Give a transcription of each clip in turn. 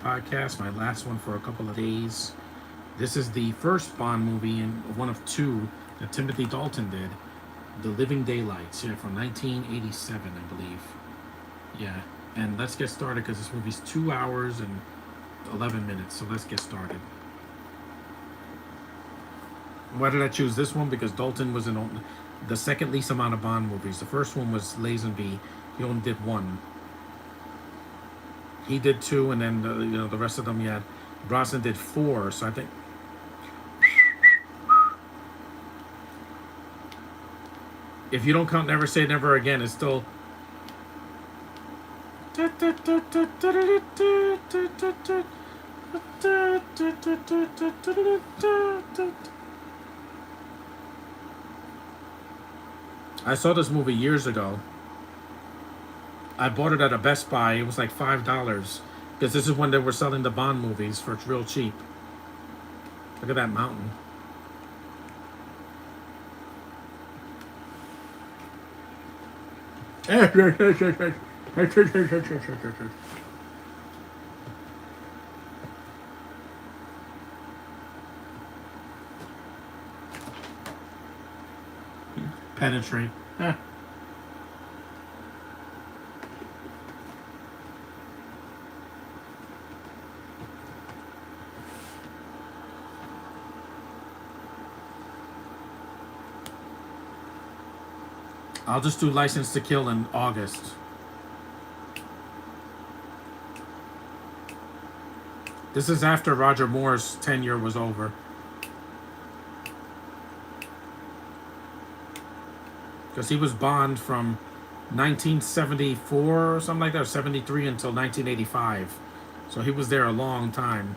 Podcast, my last one for a couple of days. This is the first Bond movie and one of two that Timothy Dalton did. The Living Daylights, yeah, from 1987, I believe. Yeah, and let's get started because this movie's 2 hours and 11 minutes. So let's get started. Why did I choose this one? Because Dalton was in the second least amount of Bond movies. The first one was Lazenby. He only did one. He did two, and then the rest of them, yeah. Brosnan did four. So I think if you don't count Never Say Never Again, it's still. I saw this movie years ago. I bought it at a Best Buy. It was like $5 because this is when they were selling the Bond movies for real cheap. Look at that mountain. Penetrate. I'll just do License to Kill in August. This is after Roger Moore's tenure was over. Because he was Bond from 1974 or something like that, or 73 until 1985. So he was there a long time.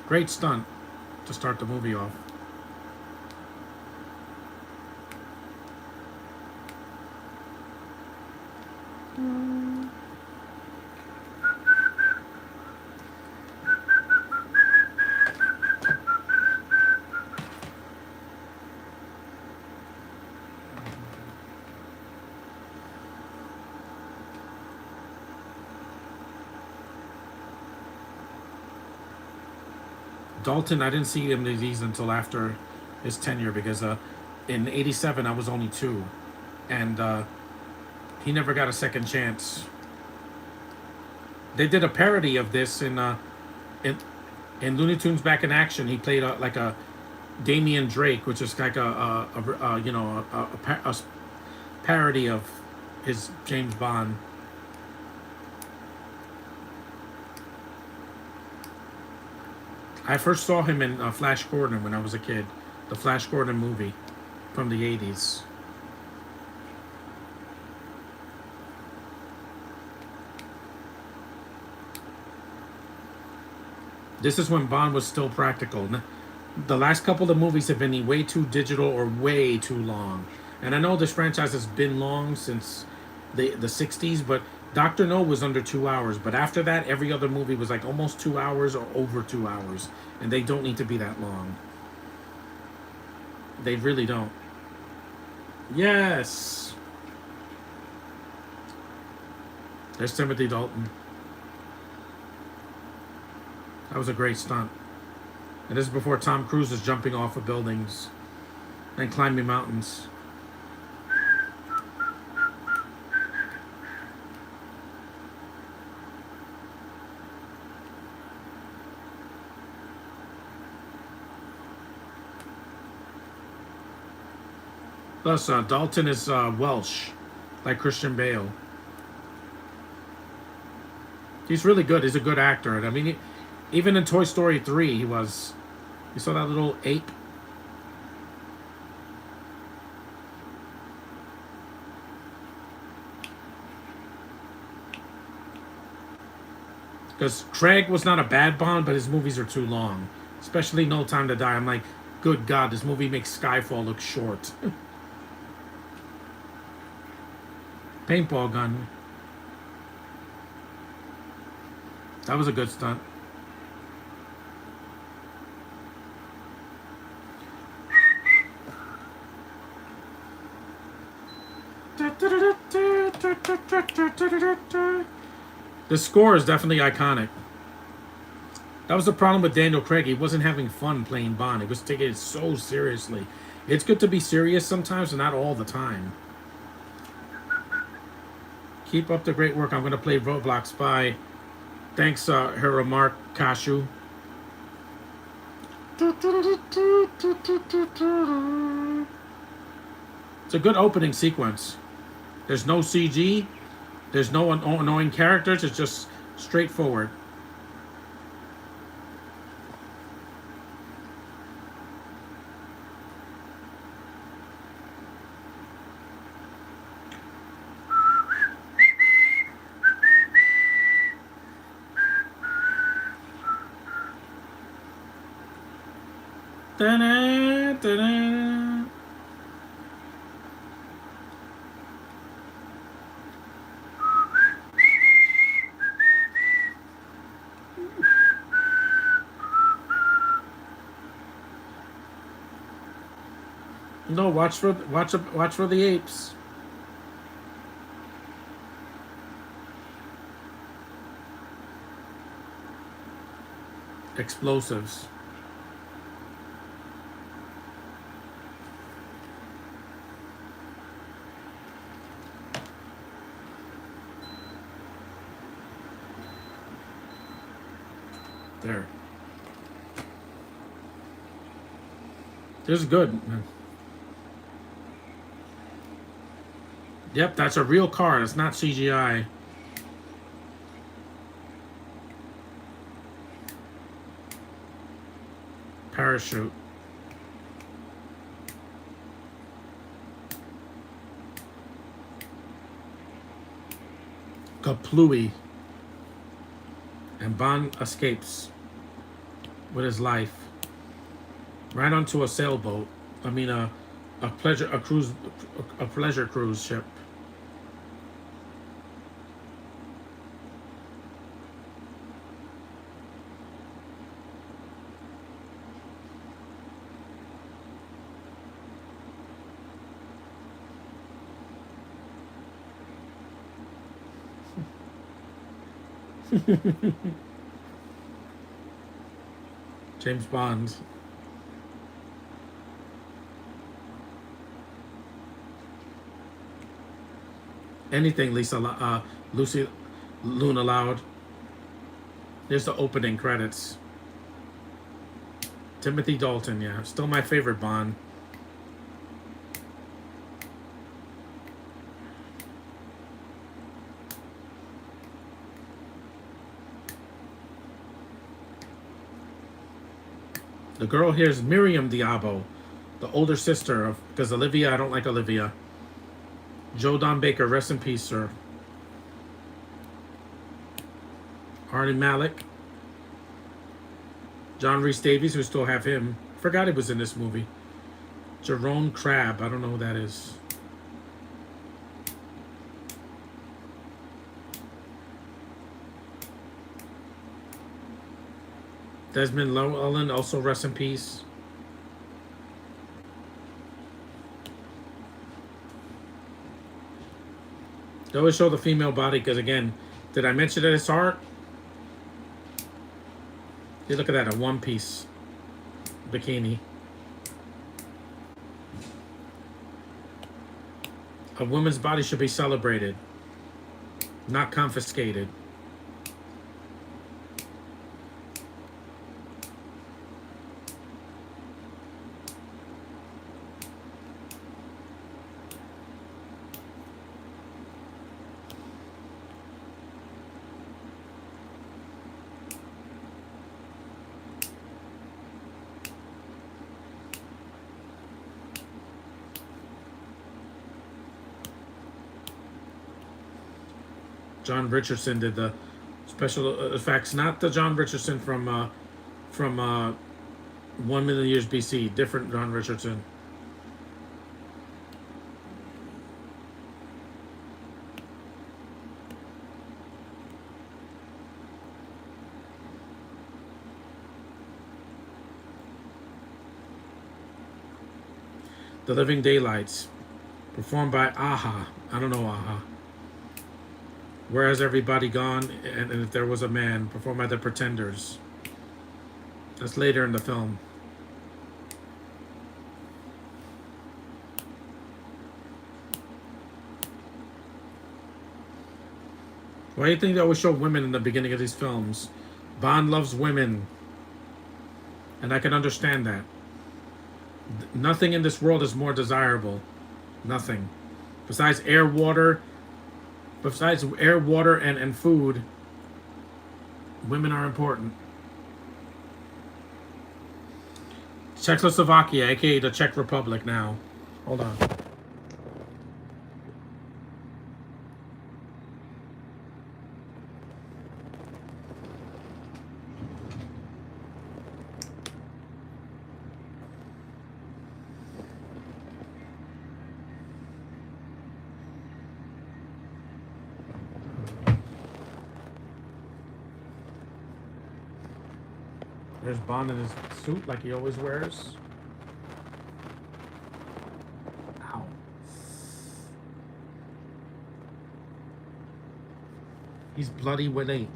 Great stunt to start the movie off. Dalton, I didn't see him in these until after his tenure because in '87 I was only two, and he never got a second chance. They did a parody of this in, in Looney Tunes Back in Action. He played like a Damian Drake, which is like a parody of his James Bond. I first saw him in Flash Gordon when I was a kid. The Flash Gordon movie from the 80s. This is when Bond was still practical. The last couple of movies have been way too digital or way too long. And I know this franchise has been long since the 60s, but Doctor No was under 2 hours. But after that, every other movie was like almost 2 hours or over 2 hours. And they don't need to be that long. They really don't. Yes! There's Timothy Dalton. That was a great stunt. And this is before Tom Cruise is jumping off of buildings and climbing mountains. Plus, Dalton is Welsh, like Christian Bale. He's really good. He's a good actor. And I mean, even in Toy Story 3, he was. You saw that little ape? Because Craig was not a bad Bond, but his movies are too long. Especially No Time to Die. I'm like, good God, this movie makes Skyfall look short. Paintball gun. That was a good stunt. The score is definitely iconic. That was the problem with Daniel Craig. He wasn't having fun playing Bond. He was taking it so seriously. It's good to be serious sometimes, but not all the time. Keep up the great work. I'm going to play Roblox. Bye. Thanks, Hiramark Kashu. It's a good opening sequence. There's no CG. There's no annoying characters. It's just straightforward. Da-da, da-da. No, watch for the apes. Explosives. There. This is good. Yep, that's a real car. It's not CGI. Parachute. Kaplooey. And Bond escapes with his life right onto a sailboat. I mean, a pleasure cruise ship. James Bond. Anything Lucy Luna Loud. There's the opening credits. Timothy Dalton, yeah. Still my favorite Bond. The girl here is Miriam Diabo, the older sister of, because Olivia, I don't like Olivia. Joe Don Baker, rest in peace, sir. Arnie Malek. John Rhys Davies, we still have him. Forgot he was in this movie. Jerome Crabb, I don't know who that is. Desmond Llewellyn, also rest in peace. They always show the female body because, again, did I mention that it's art? You look at that, a one-piece bikini. A woman's body should be celebrated, not confiscated. John Richardson did the special effects, not the John Richardson from 1,000,000 years BC. Different John Richardson. The Living Daylights, performed by Aha. I don't know Aha. Where has everybody gone? And if there was a man, performed by the Pretenders. That's later in the film. Why do you think they always show women in the beginning of these films? Bond loves women, and I can understand that. Nothing in this world is more desirable. Nothing. Besides air, water, and food, women are important. Czechoslovakia, aka the Czech Republic now. Hold on. There's Bond in his suit like he always wears. Ow. He's bloody Willie.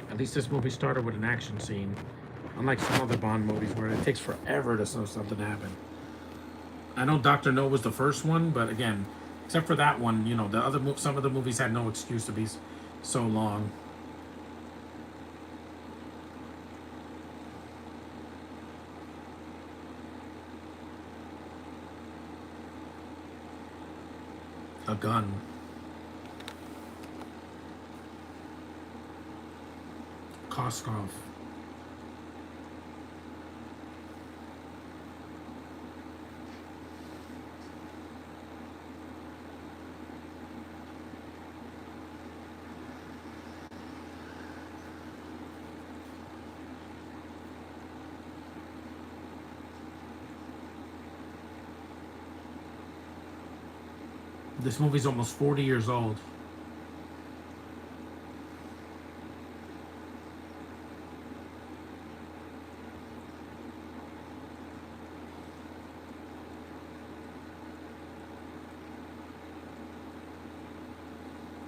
At least this movie started with an action scene. Unlike some other Bond movies where it takes forever to something to happen. I know Dr. No was the first one, but again, except for that one, the other some of the movies had no excuse to be so long. A gun. Koskov. This movie's almost 40 years old.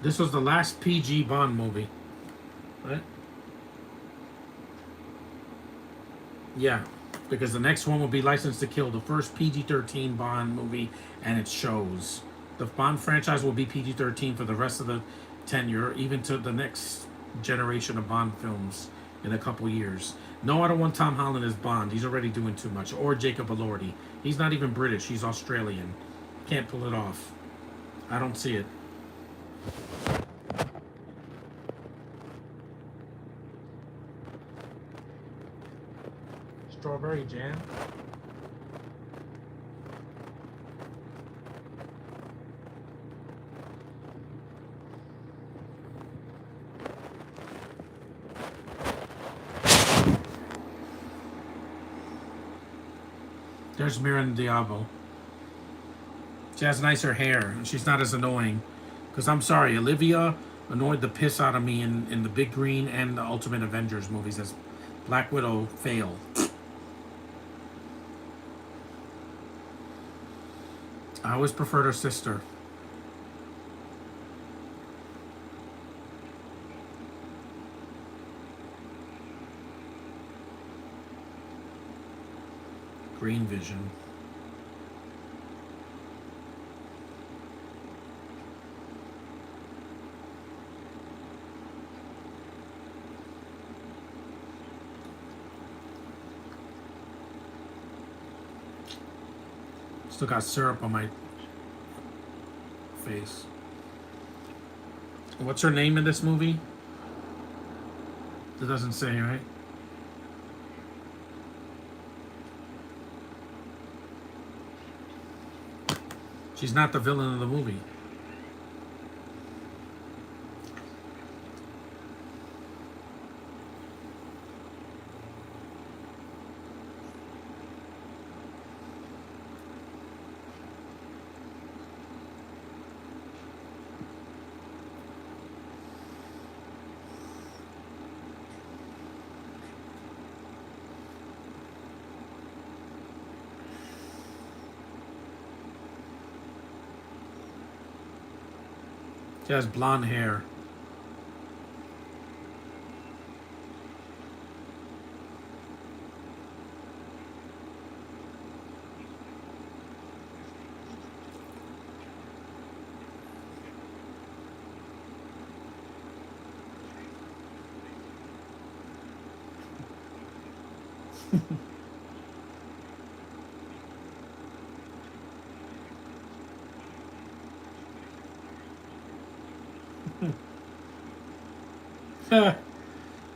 This was the last PG Bond movie, right? Yeah, because the next one will be License to Kill, the first PG-13 Bond movie, and it shows. The Bond franchise will be PG-13 for the rest of the tenure, even to the next generation of Bond films in a couple years. No, I don't want Tom Holland as Bond. He's already doing too much. Or Jacob Elordi. He's not even British. He's Australian. Can't pull it off. I don't see it. Strawberry jam. There's Miranda Diabo. She has nicer hair, and she's not as annoying. Because I'm sorry, Olivia annoyed the piss out of me in the Big Green and the Ultimate Avengers movies as Black Widow failed. I always preferred her sister. Green Vision. Still got syrup on my face. What's her name in this movie? It doesn't say, right? She's not the villain of the movie. She has blonde hair.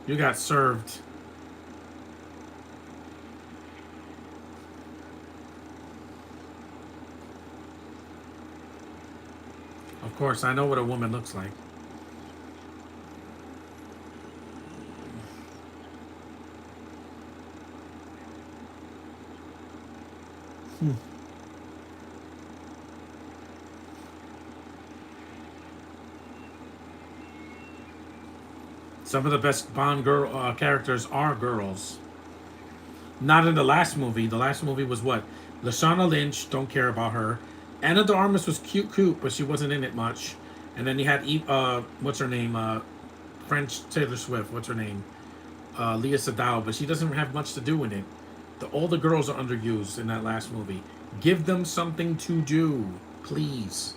You got served. Of course, I know what a woman looks like. Some of the best Bond girl characters are girls. Not in the last movie. The last movie was what? Lashana Lynch. Don't care about her. Anna de Armas was cute, but she wasn't in it much. And then you had what's her name? French Taylor Swift. What's her name? Leah Sedal, but she doesn't have much to do in it. All the girls are underused in that last movie. Give them something to do, please.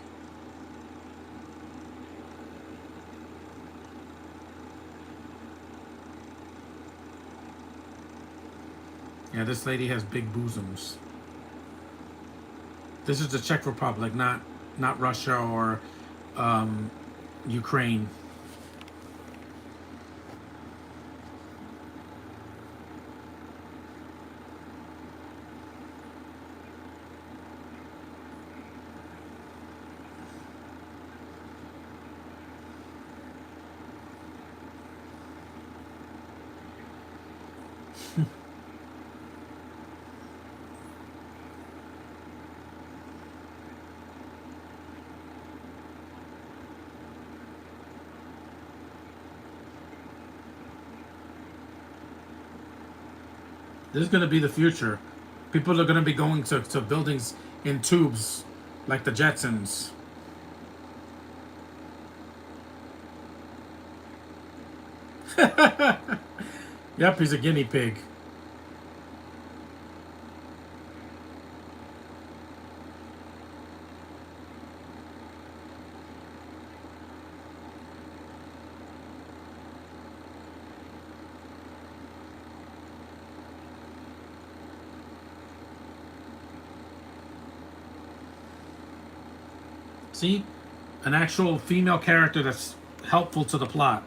Yeah, this lady has big bosoms. This is the Czech Republic, not Russia or Ukraine. This is going to be the future. People are going to be going to buildings in tubes like the Jetsons. Yep, he's a guinea pig. See? An actual female character that's helpful to the plot.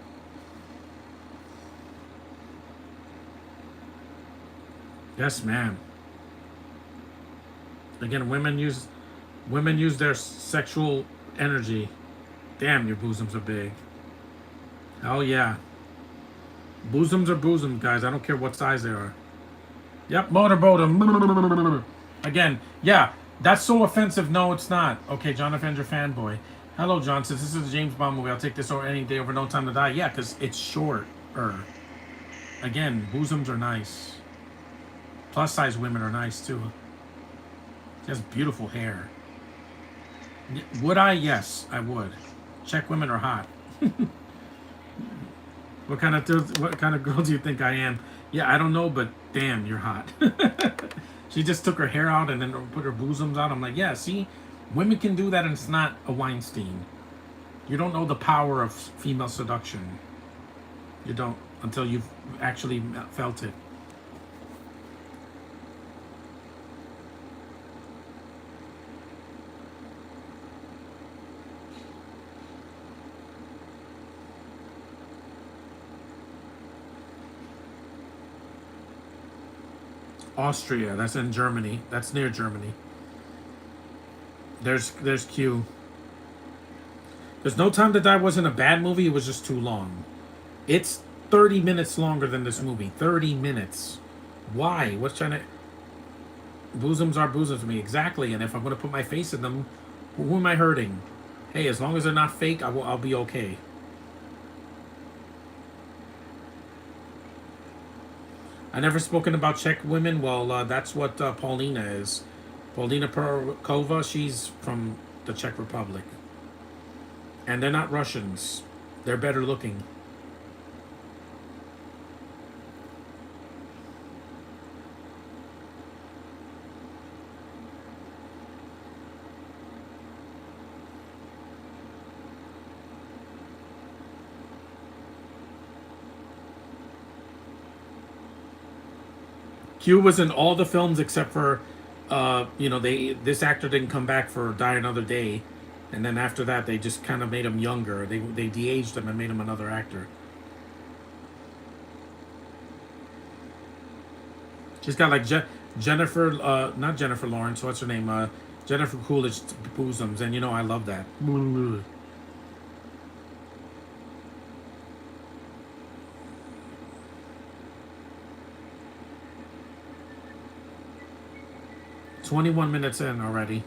Yes, ma'am. Again, women use their sexual energy. Damn, your bosoms are big. Hell yeah. Bosoms are bosoms, guys. I don't care what size they are. Yep, motorboat 'em. Again, yeah, that's so offensive. No, it's not. Okay, John Avenger fanboy. Hello, John. Since this is a James Bond movie, I'll take this over any day over No Time to Die. Yeah, because it's shorter. Again, bosoms are nice. Plus size women are nice too. She has beautiful hair. Would I? Yes, I would. Czech women are hot. What kind of girl do you think I am? Yeah, I don't know, but damn, you're hot. She just took her hair out and then put her bosoms out. I'm like, yeah, see, women can do that, and it's not a Weinstein. You don't know the power of female seduction. You don't until you've actually felt it. Austria. That's in Germany. That's near Germany. There's Q. There's No Time to Die wasn't a bad movie. It was just too long. It's 30 minutes longer than this movie. 30 minutes. Why? What's trying to? Bosoms are bosoms to me, exactly. And if I'm gonna put my face in them, who am I hurting? Hey, as long as they're not fake, I'll be okay. I never spoken about Czech women. Well, that's what Paulina is. Paulina Perkova. She's from the Czech Republic, and they're not Russians. They're better looking. Q was in all the films except for, they this actor didn't come back for Die Another Day, and then after that they just kind of made him younger. They de-aged him and made him another actor. She's got like Jennifer, not Jennifer Lawrence. What's her name? Jennifer Coolidge bosoms, and I love that. 21 minutes in already.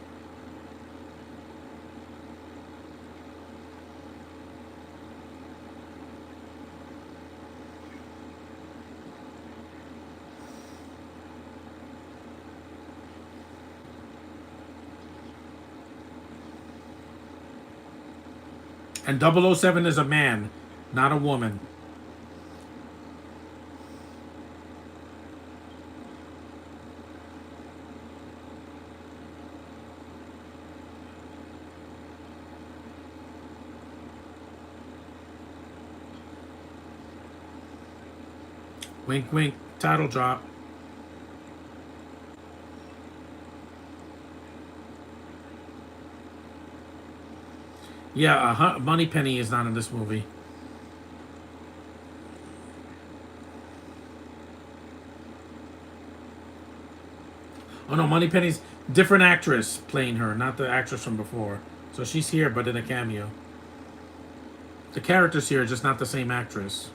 And 007 is a man, not a woman. Wink, wink. Title drop. Yeah, Moneypenny is not in this movie. Oh no, Moneypenny's different actress playing her, not the actress from before. So she's here, but in a cameo. The character's here, just not the same actress.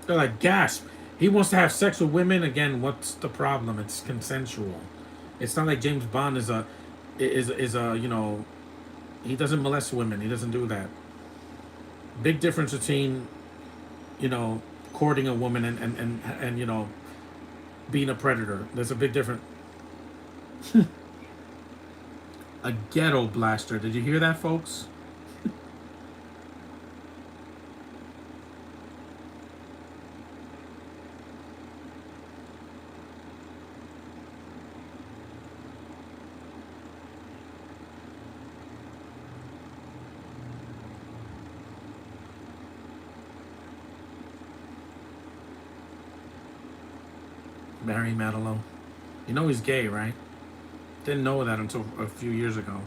They're like, gasp. He wants to have sex with women again. What's the problem? It's consensual. It's not like James Bond is a he doesn't molest women. He doesn't do that. Big difference between you know courting a woman and being a predator. There's a big difference. A ghetto blaster. Did you hear that, folks? Barry Manilow. You know he's gay, right? Didn't know that until a few years ago.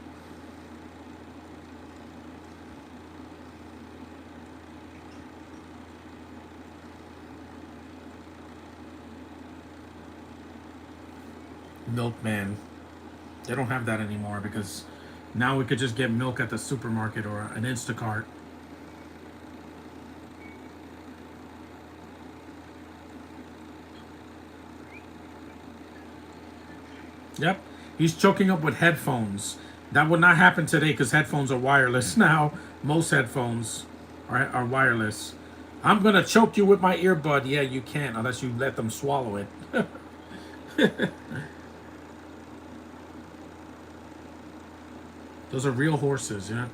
Milkman. They don't have that anymore because now we could just get milk at the supermarket or an Instacart. Yep. He's choking up with headphones. That would not happen today because headphones are wireless now. Most headphones are wireless. I'm going to choke you with my earbud. Yeah, you can't unless you let them swallow it. Those are real horses, yeah.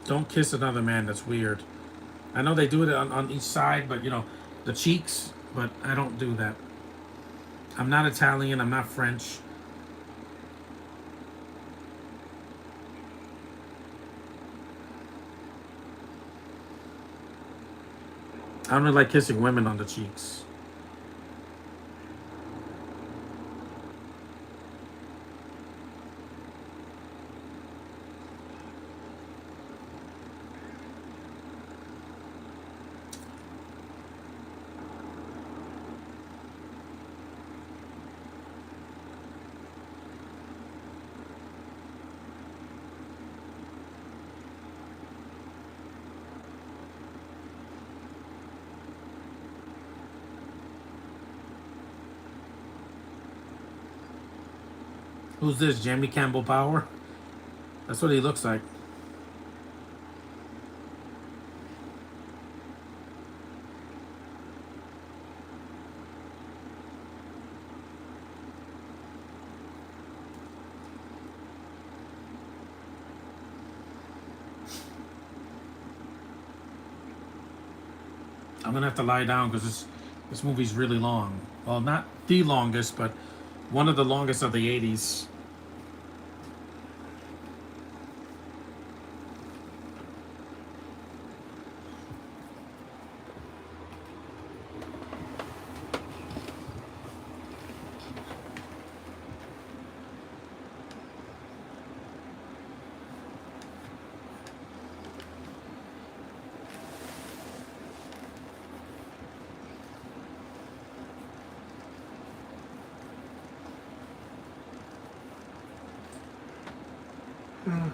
Don't kiss another man. That's weird. I know they do it on each side, but the cheeks. But I don't do that. I'm not Italian. I'm not French. I only like kissing women on the cheeks. Who's this? Jamie Campbell Power? That's what he looks like. I'm gonna have to lie down because this movie's really long. Well, not the longest, but one of the longest of the '80s.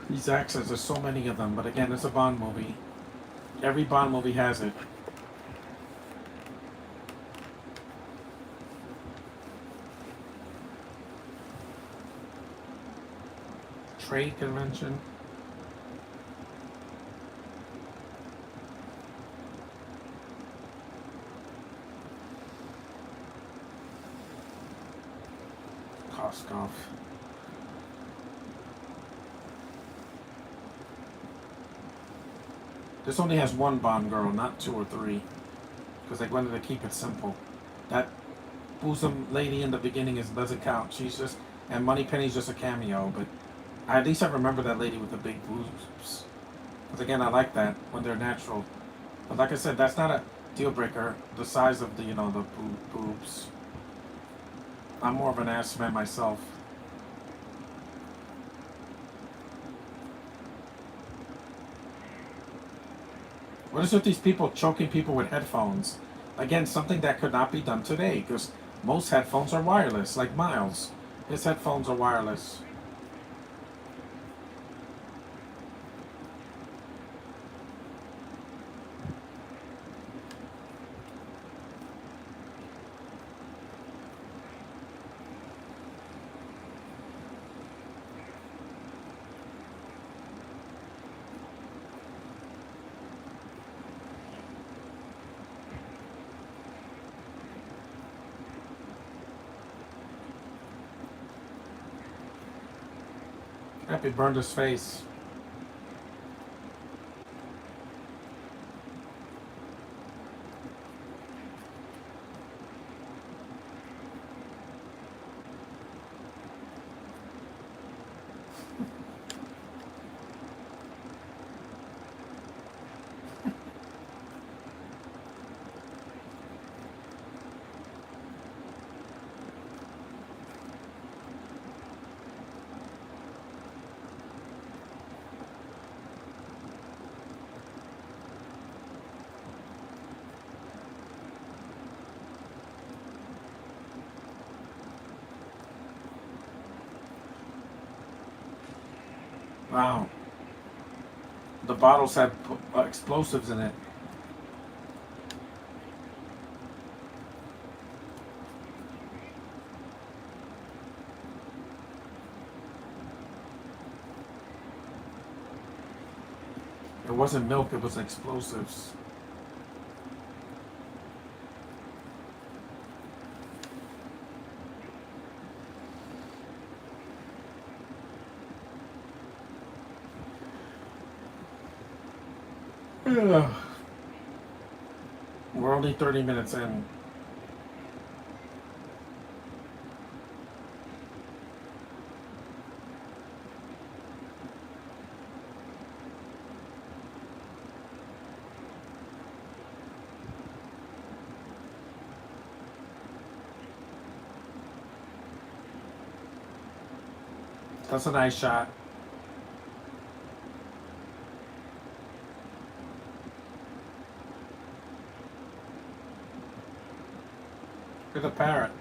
These accents, there's so many of them. But again, it's a Bond movie. Every Bond movie has it. Trade convention. Koskov. This only has one Bond girl, not two or three. Because they wanted to keep it simple. That bosom lady in the beginning doesn't count. She's just, and Moneypenny's just a cameo. But at least I remember that lady with the big boobs. Because again, I like that when they're natural. But like I said, that's not a deal breaker. The size of the boobs. I'm more of an ass man myself. What is with these people choking people with headphones? Again, something that could not be done today because most headphones are wireless, like Miles. His headphones are wireless. Yep, he burned his face. Wow. The bottles had explosives in it. It wasn't milk, it was explosives. Ugh. We're only 30 minutes in. That's a nice shot. Look at the parrot.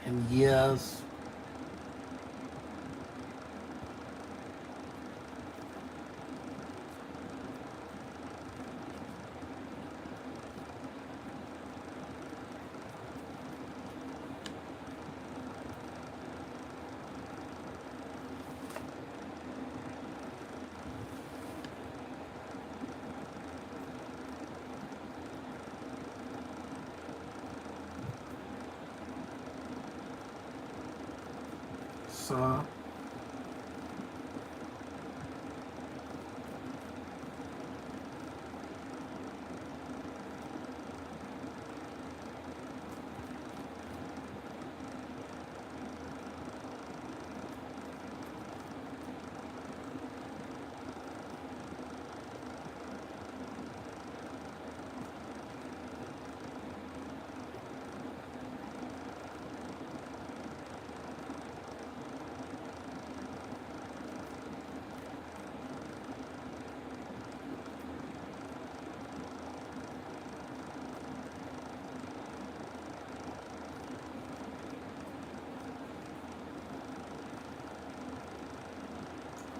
And yes. So, of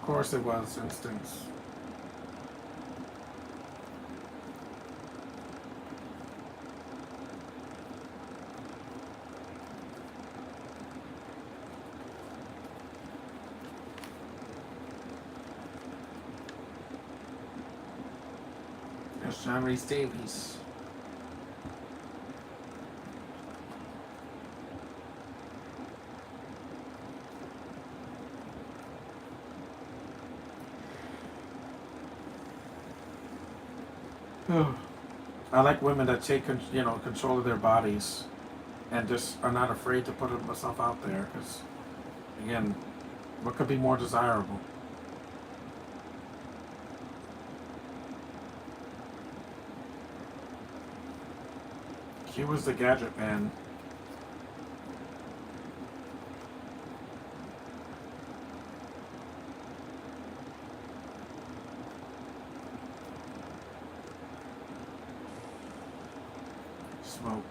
course it was instincts. There's John Reese Davies. I like women that take control of their bodies and just are not afraid to put themselves out there. Because again, what could be more desirable? He was the gadget man. Smoke.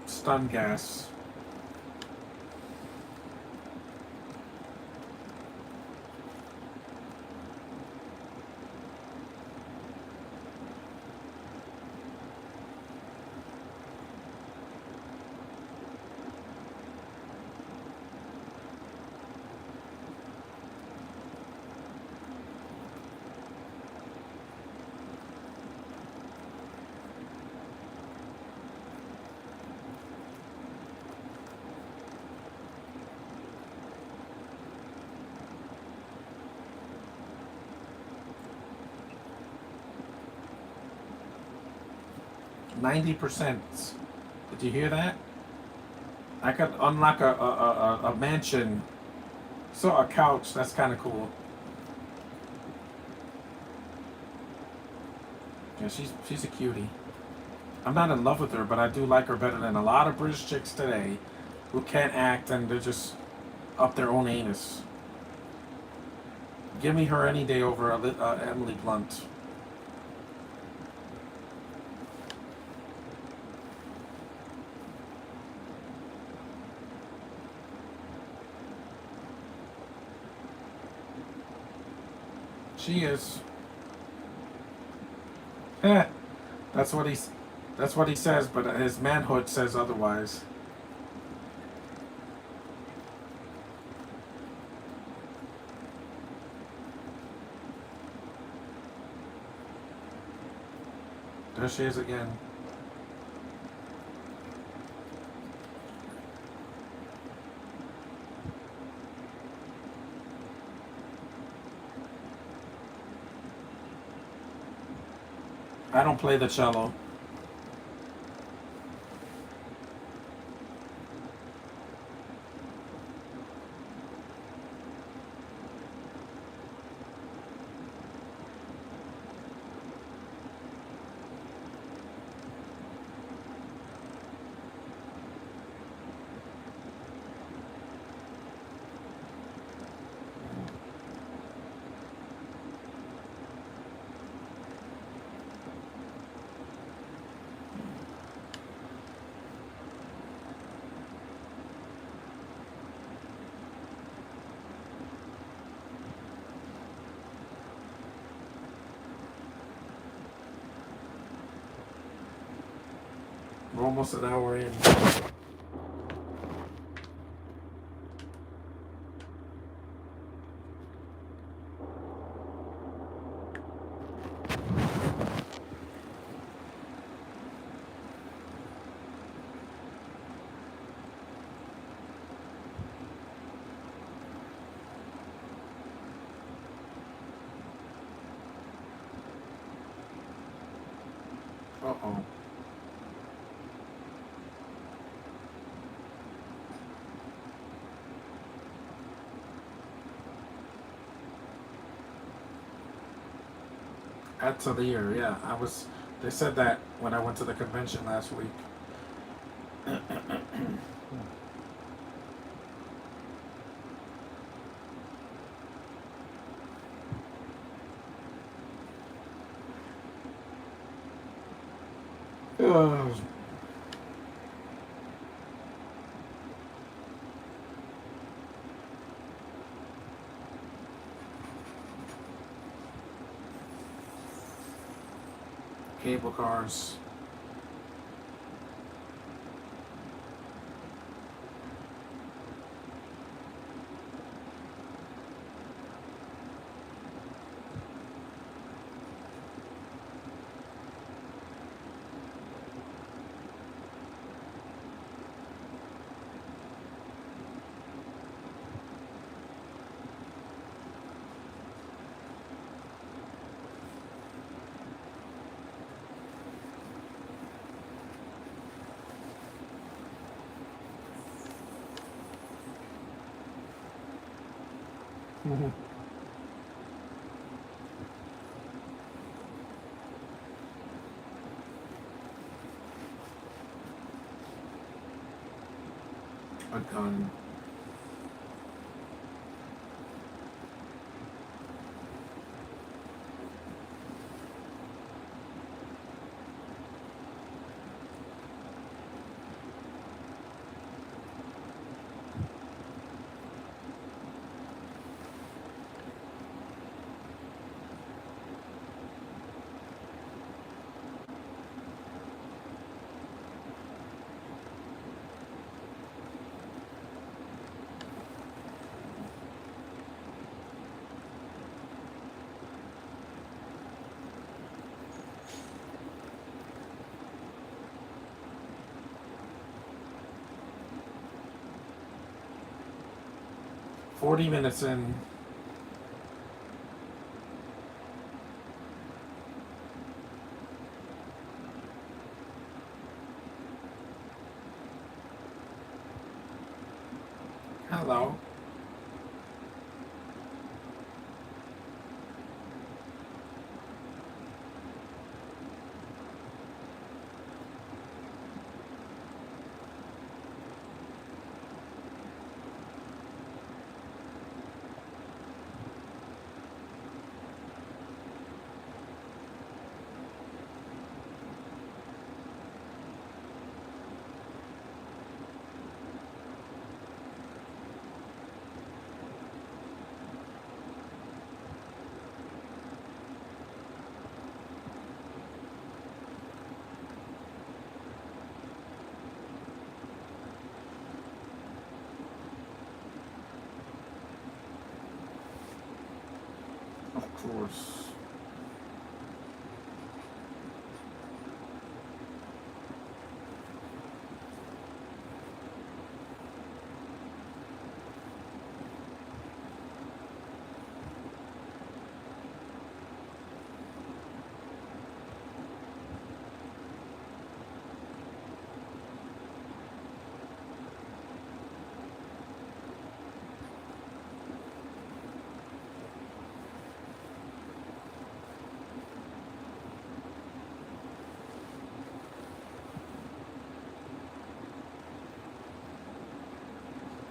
Stun gas. %. Did you hear that? I could unlock a mansion. So a couch. That's kind of cool. Yeah, she's a cutie. I'm not in love with her, but I do like her better than a lot of British chicks today who can't act and they're just up their own anus. Give me her any day over Emily Blunt. She is. Eh, that's what he's. That's what he says, but his manhood says otherwise. There she is again. I don't play the cello. We're almost an hour in. Uh-oh. Add to the year, yeah. They said that when I went to the convention last week. Ugh. Cable cars. A gun. $40 in. Hello. course.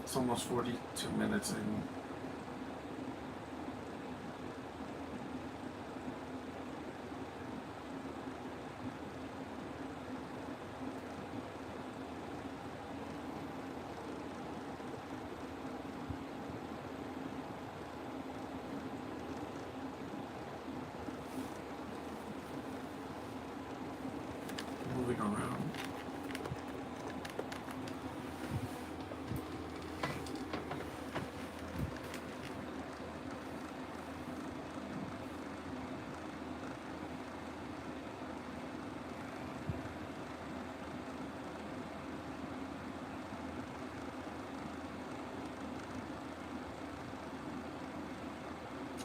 It's almost 42 minutes in. Moving around.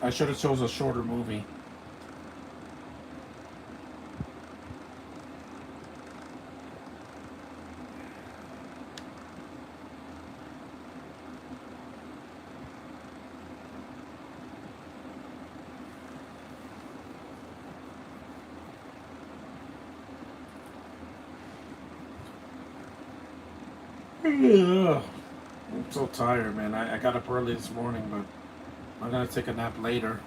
I should have chose a shorter movie. Ugh. I'm so tired, man. I got up early this morning, but I'm gonna take a nap later.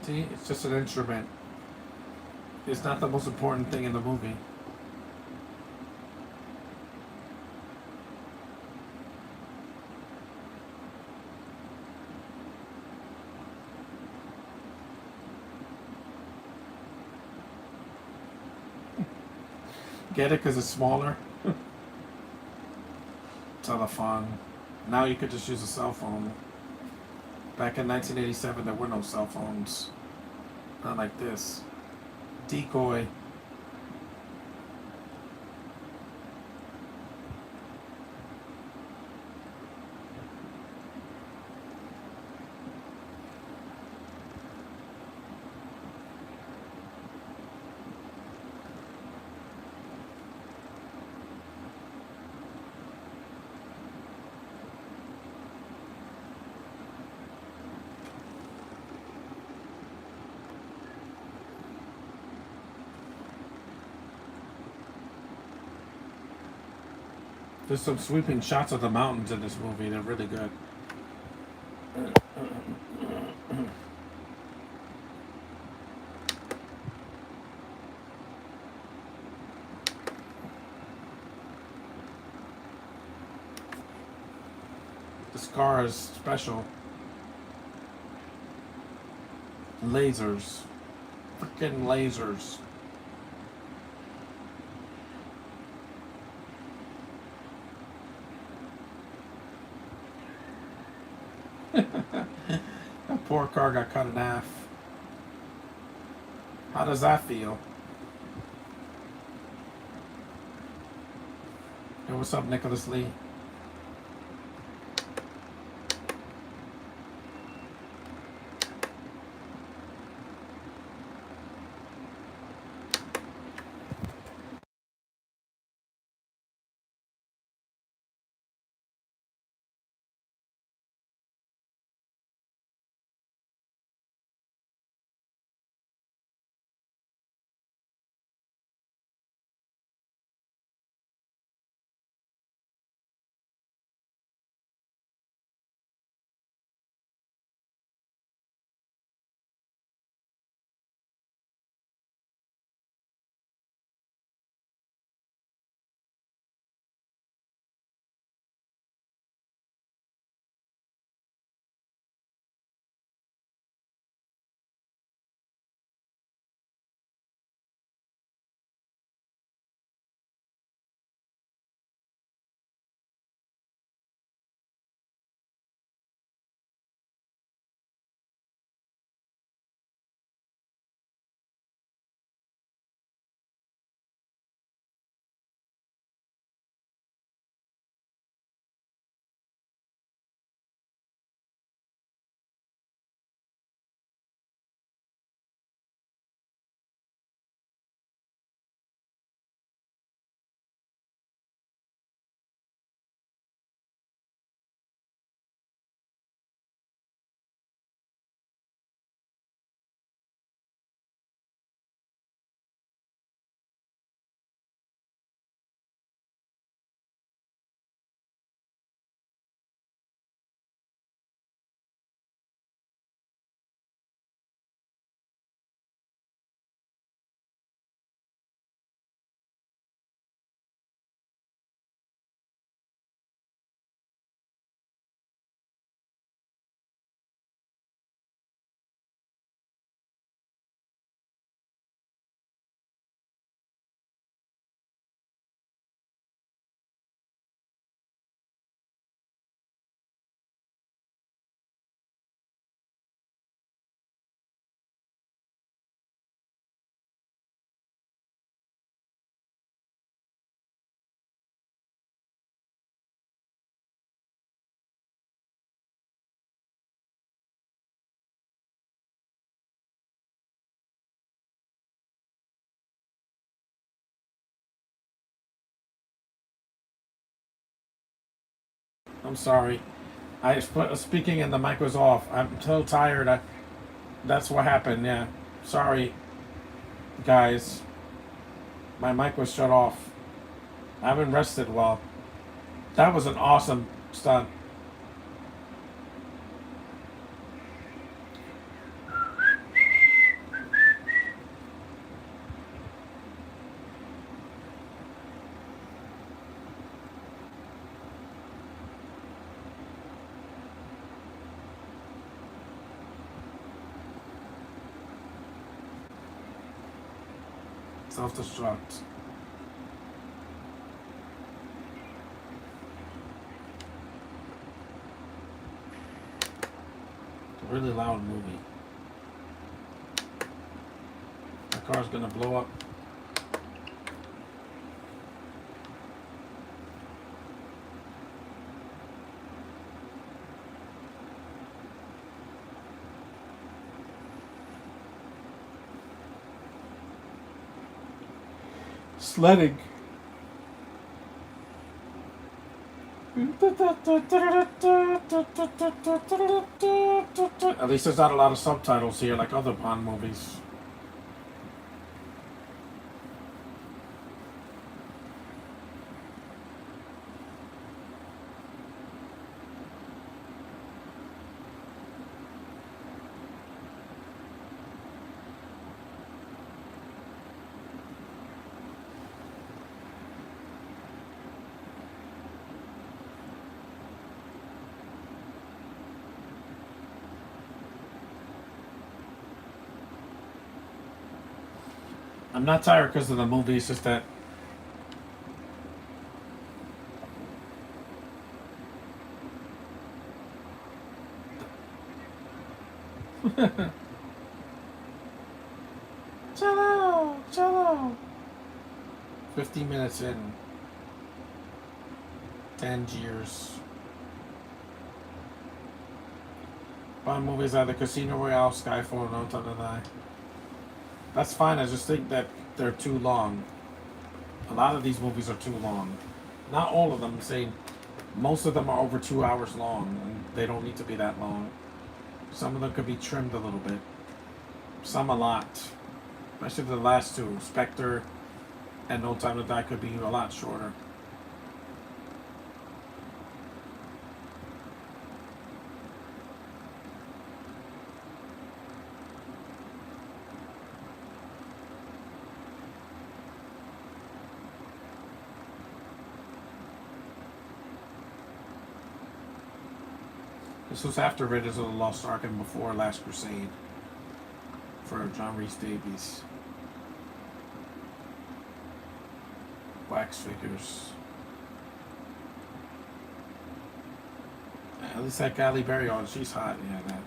See, it's just an instrument. It's not the most important thing in the movie. Get it? Because it's smaller? Telephone. Now you could just use a cell phone. Back in 1987, there were no cell phones. Not like this. Decoy. There's some sweeping shots of the mountains in this movie. They're really good. This car is special. Lasers. Freaking lasers. That poor car got cut in half. How does that feel? Hey, what's up, Nicholas Lee? I'm sorry. Speaking and the mic was off. I'm so tired. That's what happened. Yeah. Sorry, guys. My mic was shut off. I haven't rested well. That was an awesome stunt. Self-destruct. A really loud movie. My car's gonna blow up. Sledding. At least there's not a lot of subtitles here like other Bond movies. I'm not tired because of the movie. It's just that Cello, cello. 50 minutes in. Tangiers. Bond movies either Casino Royale, Skyfall, No Time to Die. That's fine. I just think that they're too long. A lot of these movies are too long. Not all of them. I'm saying most of them are over 2 hours long, and they don't need to be that long. Some of them could be trimmed a little bit. Some a lot. Especially the last two, Spectre and No Time to Die, could be a lot shorter. This was after Raiders of the Lost Ark and before Last Crusade for John Rhys Davies. Wax figures. At least that Halle Berry on, she's hot. Yeah, that.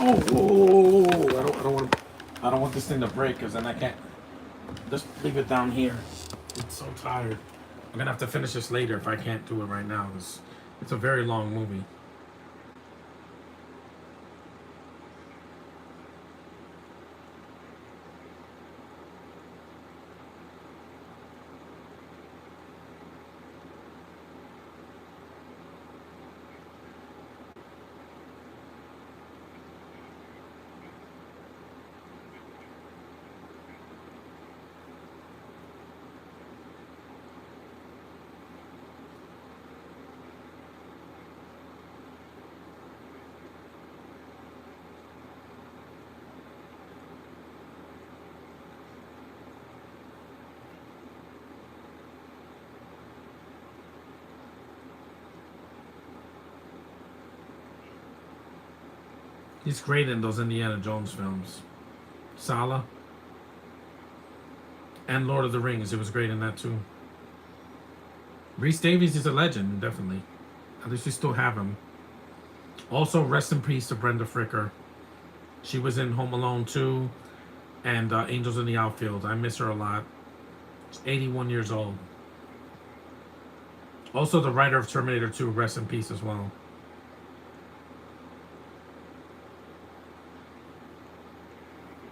Oh, I don't want this thing to break because then I can't. Just leave it down here. It's so tired. I'm gonna have to finish this later if I can't do it right now. It's a very long movie. He's great in those Indiana Jones films. Sala and Lord of the Rings. It was great in that too. Reese Davies is a legend, definitely. At least we still have him. Also, rest in peace to Brenda Fricker. She was in Home Alone 2 and Angels in the Outfield. I miss her a lot. She's 81 years old. Also, the writer of Terminator 2, rest in peace as well.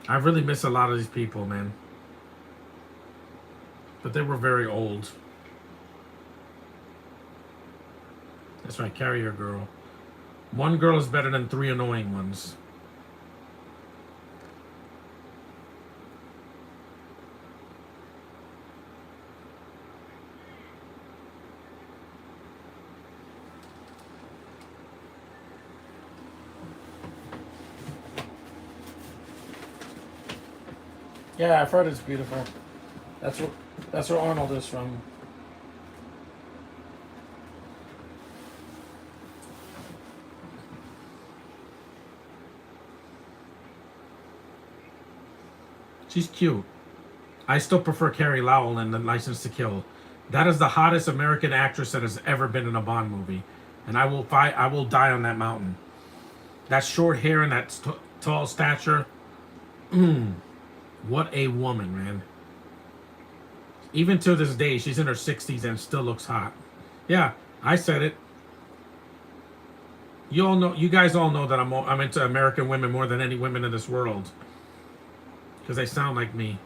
I really miss a lot of these people, man. But they were very old. That's right, Carrier Girl. One girl is better than 3 annoying ones. Yeah, I've heard it's beautiful. That's where Arnold is from. She's cute. I still prefer Carrie Lowell in The License to Kill. That is the hottest American actress that has ever been in a Bond movie, and I will fight. I will die on that mountain. That short hair and that tall stature. What a woman, man. Even to this day, she's in her 60s and still looks hot. Yeah, I said it. You all know. You guys all know that I'm into American women more than any women in this world because they sound like me.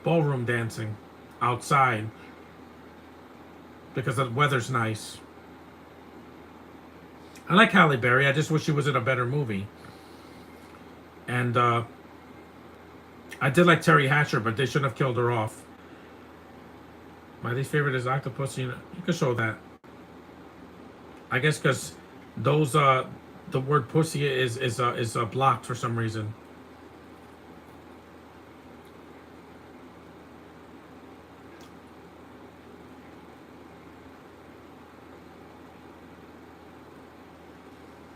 Ballroom dancing outside because the weather's nice. I like Halle Berry. I just wish she was in a better movie. And I did like Terry Hatcher, but they shouldn't have killed her off. My least favorite is Octopus. You can show that. I guess because those the word pussy is blocked for some reason.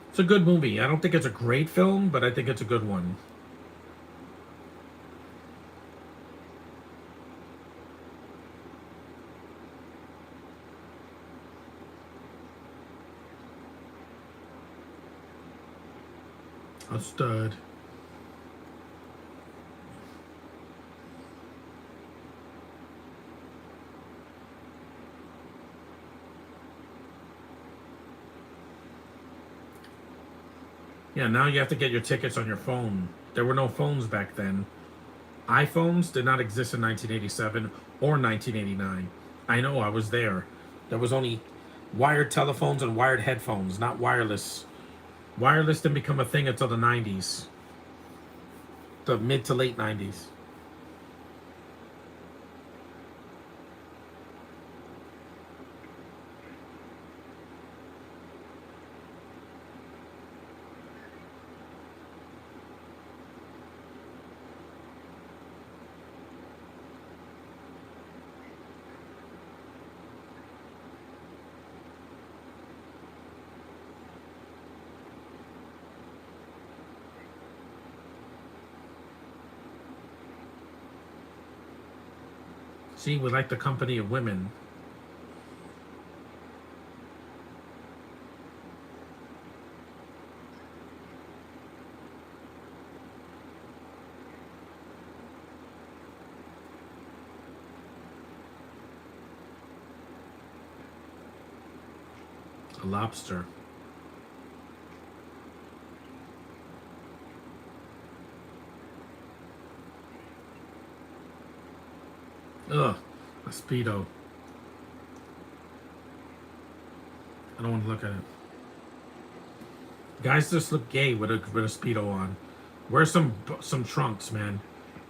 It's a good movie. I don't think it's a great film, but I think it's a good one. A stud. Yeah, now you have to get your tickets on your phone. There were no phones back then. iPhones did not exist in 1987 or 1989. I know, I was there. There was only wired telephones and wired headphones, not wireless. Wireless didn't become a thing until the 90s. The mid to late 90s. See, we like the company of women. A lobster. Ugh, a Speedo. I don't want to look at it. Guys just look gay with a Speedo on. Wear some trunks, man.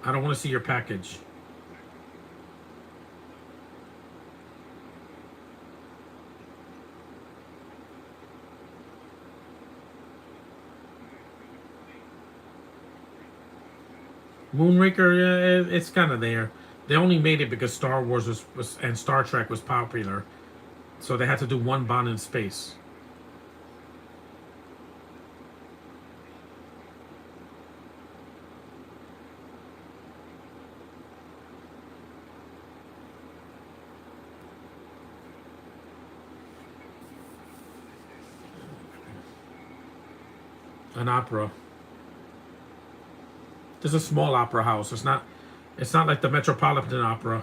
I don't want to see your package. Moonraker, yeah, it's kind of there. They only made it because Star Wars was and Star Trek was popular, so they had to do one Bond in space. An opera. This is a small opera house. It's not. It's not like the Metropolitan Opera.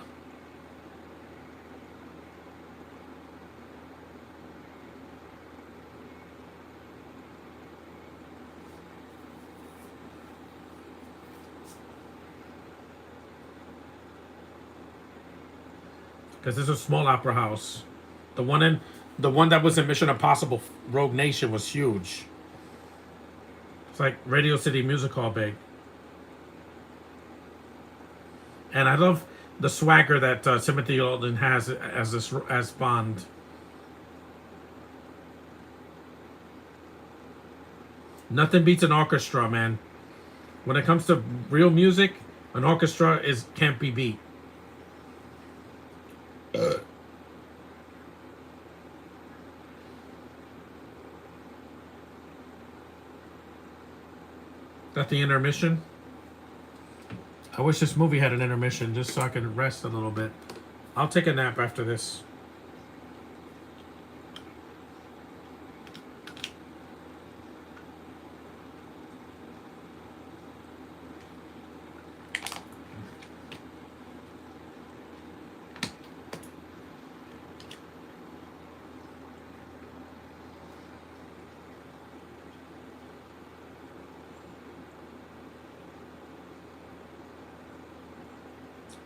Because this is a small opera house. The one in the one that was in Mission Impossible Rogue Nation was huge. It's like Radio City Music Hall big. And I love the swagger that Timothy Dalton has as Bond. Nothing beats an orchestra, man. When it comes to real music, an orchestra is can't be beat. Is that the intermission? I wish this movie had an intermission just so I could rest a little bit. I'll take a nap after this.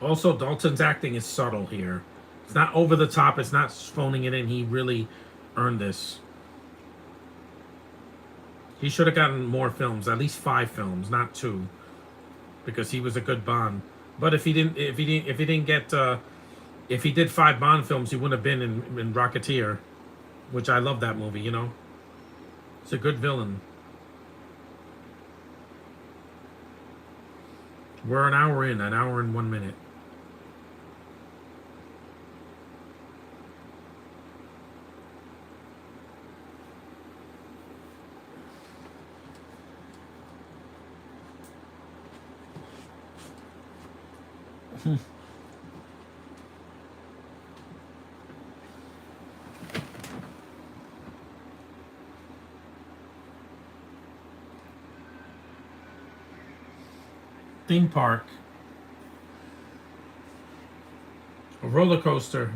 Also, Dalton's acting is subtle here. It's not over the top. It's not phoning it in. He really earned this. He should have gotten more films, at least 5 films, not 2, because he was a good Bond. But if he didn't get, if he did 5 Bond films, he wouldn't have been in Rocketeer, which I love that movie. You know, it's a good villain. We're an hour in, an hour and 1 minute. Theme park. A roller coaster.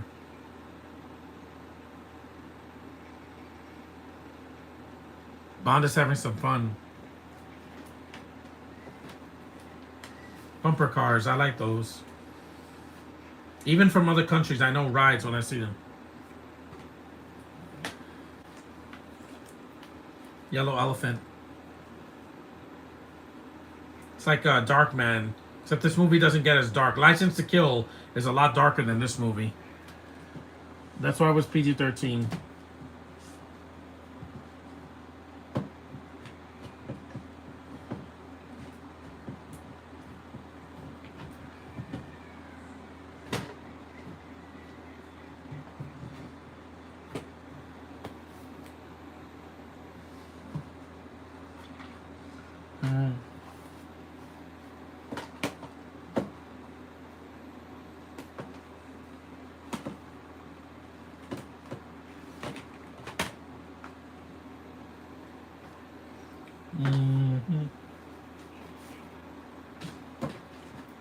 Bond is having some fun. Bumper cars, I like those. Even from other countries, I know rides when I see them. Yellow elephant. It's like Dark Man, except this movie doesn't get as dark. License to Kill is a lot darker than this movie. That's why it was PG-13.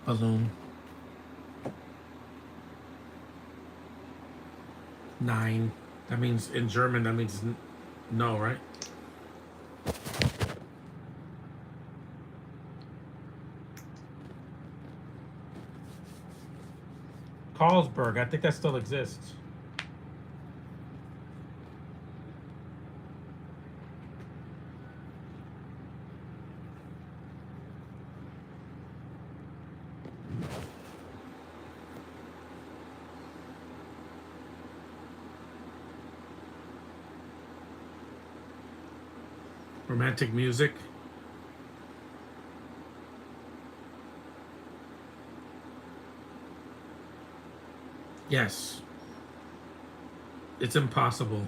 Balloon. 9. That means in German. That means no, right? Carlsberg. I think that still exists. Romantic music. Yes. It's impossible.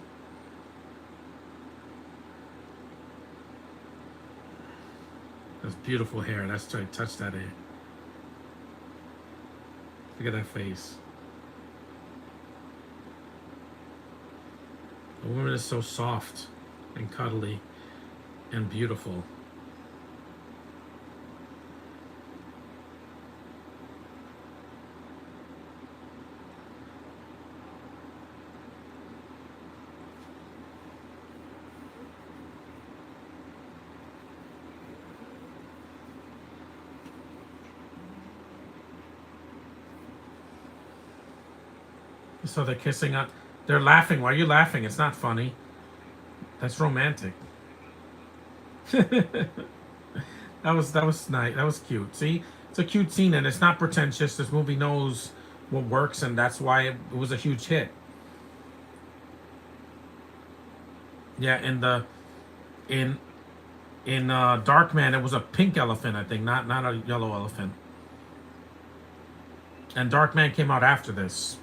That's beautiful hair. That's trying to touch that hair. Look at that face. The woman is so soft and cuddly. and beautiful. So they're kissing up. They're laughing. Why are you laughing? It's not funny. That's romantic. That was nice. That was cute. See, it's a cute scene, and it's not pretentious. This movie knows what works, and that's why it was a huge hit. Yeah, in in Darkman, it was a pink elephant, I think, not a yellow elephant. And Darkman came out after this.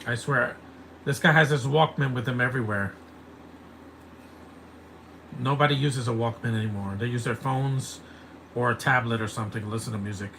I swear, this guy has his Walkman with him everywhere. Nobody uses a Walkman anymore. They use their phones or a tablet or something to listen to music.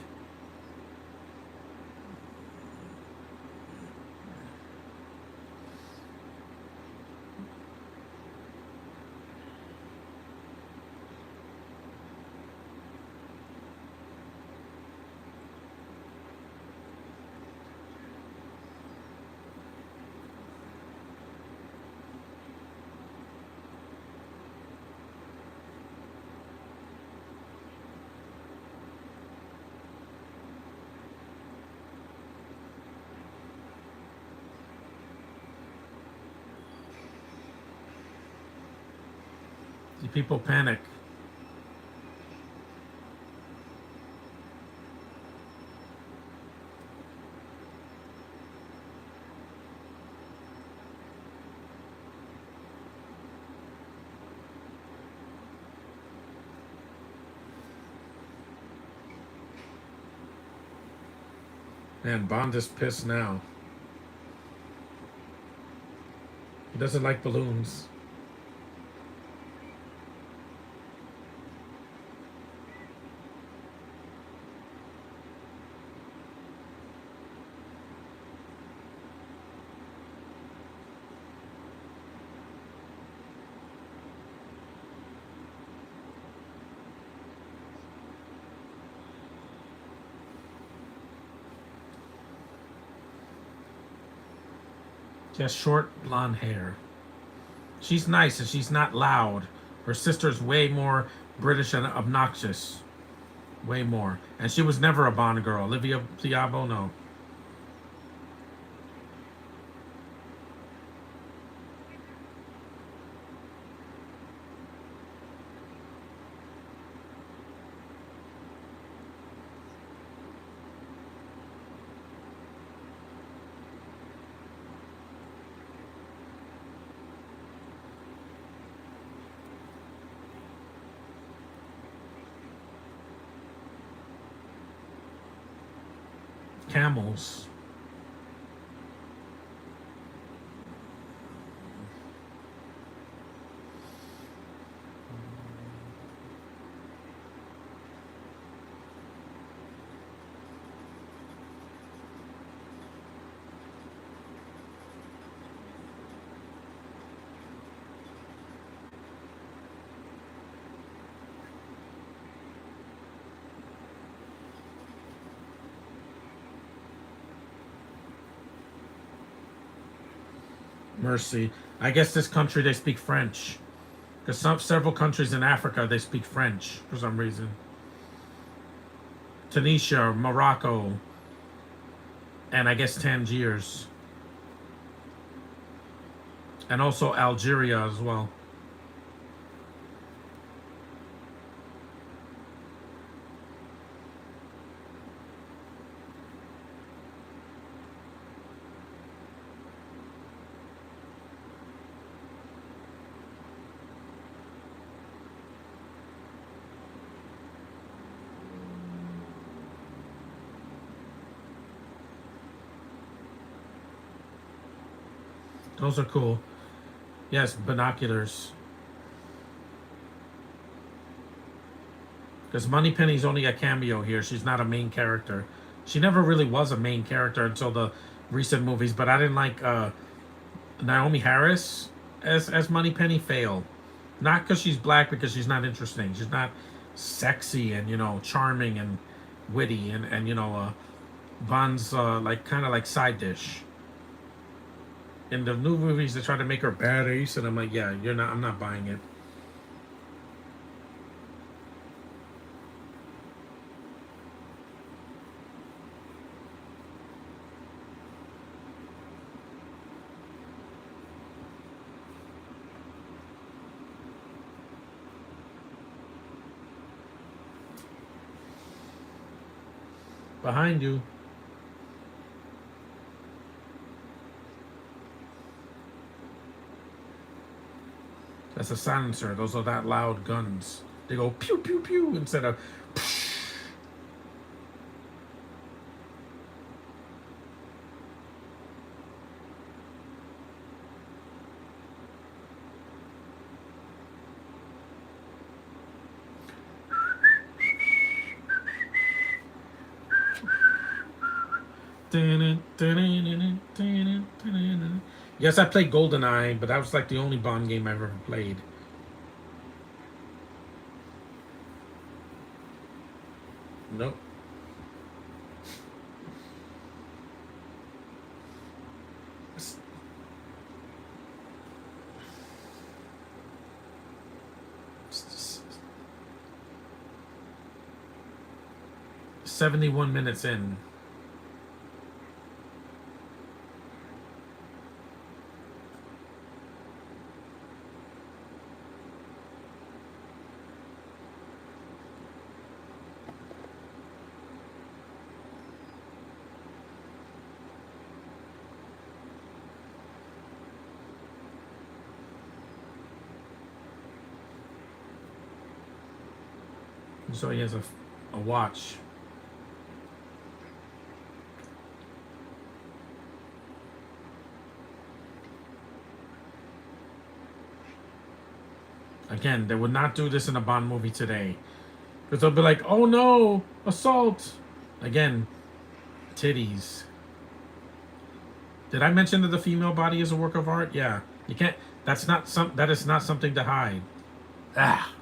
The people panic. Man, Bond is pissed now. He doesn't like balloons. She has short blonde hair. She's nice and she's not loud. Her sister's way more British and obnoxious. Way more. And she was never a Bond girl. Olivia Diabo, no. Camels. Mercy. I guess this country they speak French. Because several countries in Africa they speak French for some reason. Tunisia, Morocco, and I guess Tangiers, and also Algeria as well. Those are cool. Yes, binoculars. Because Moneypenny's only a cameo here. She's not a main character. She never really was a main character until the recent movies. But I didn't like Naomi Harris as Moneypenny. Fail. Not because she's black, because she's not interesting. She's not sexy and charming and witty and Bond's like kind of like side dish. In the new movies, they try to make her badass, and I'm like, yeah, you're not. I'm not buying it. Behind you. That's a silencer. Those are that loud guns. They go pew pew pew instead of. Yes, I played GoldenEye, but that was like the only Bond game I've ever played. Nope. S- 71 minutes in. So he has a watch. Again, they would not do this in a Bond movie today. Because they'll be like, oh no, assault. Again, titties. Did I mention that the female body is a work of art? Yeah. You can't that is not something to hide. Ah.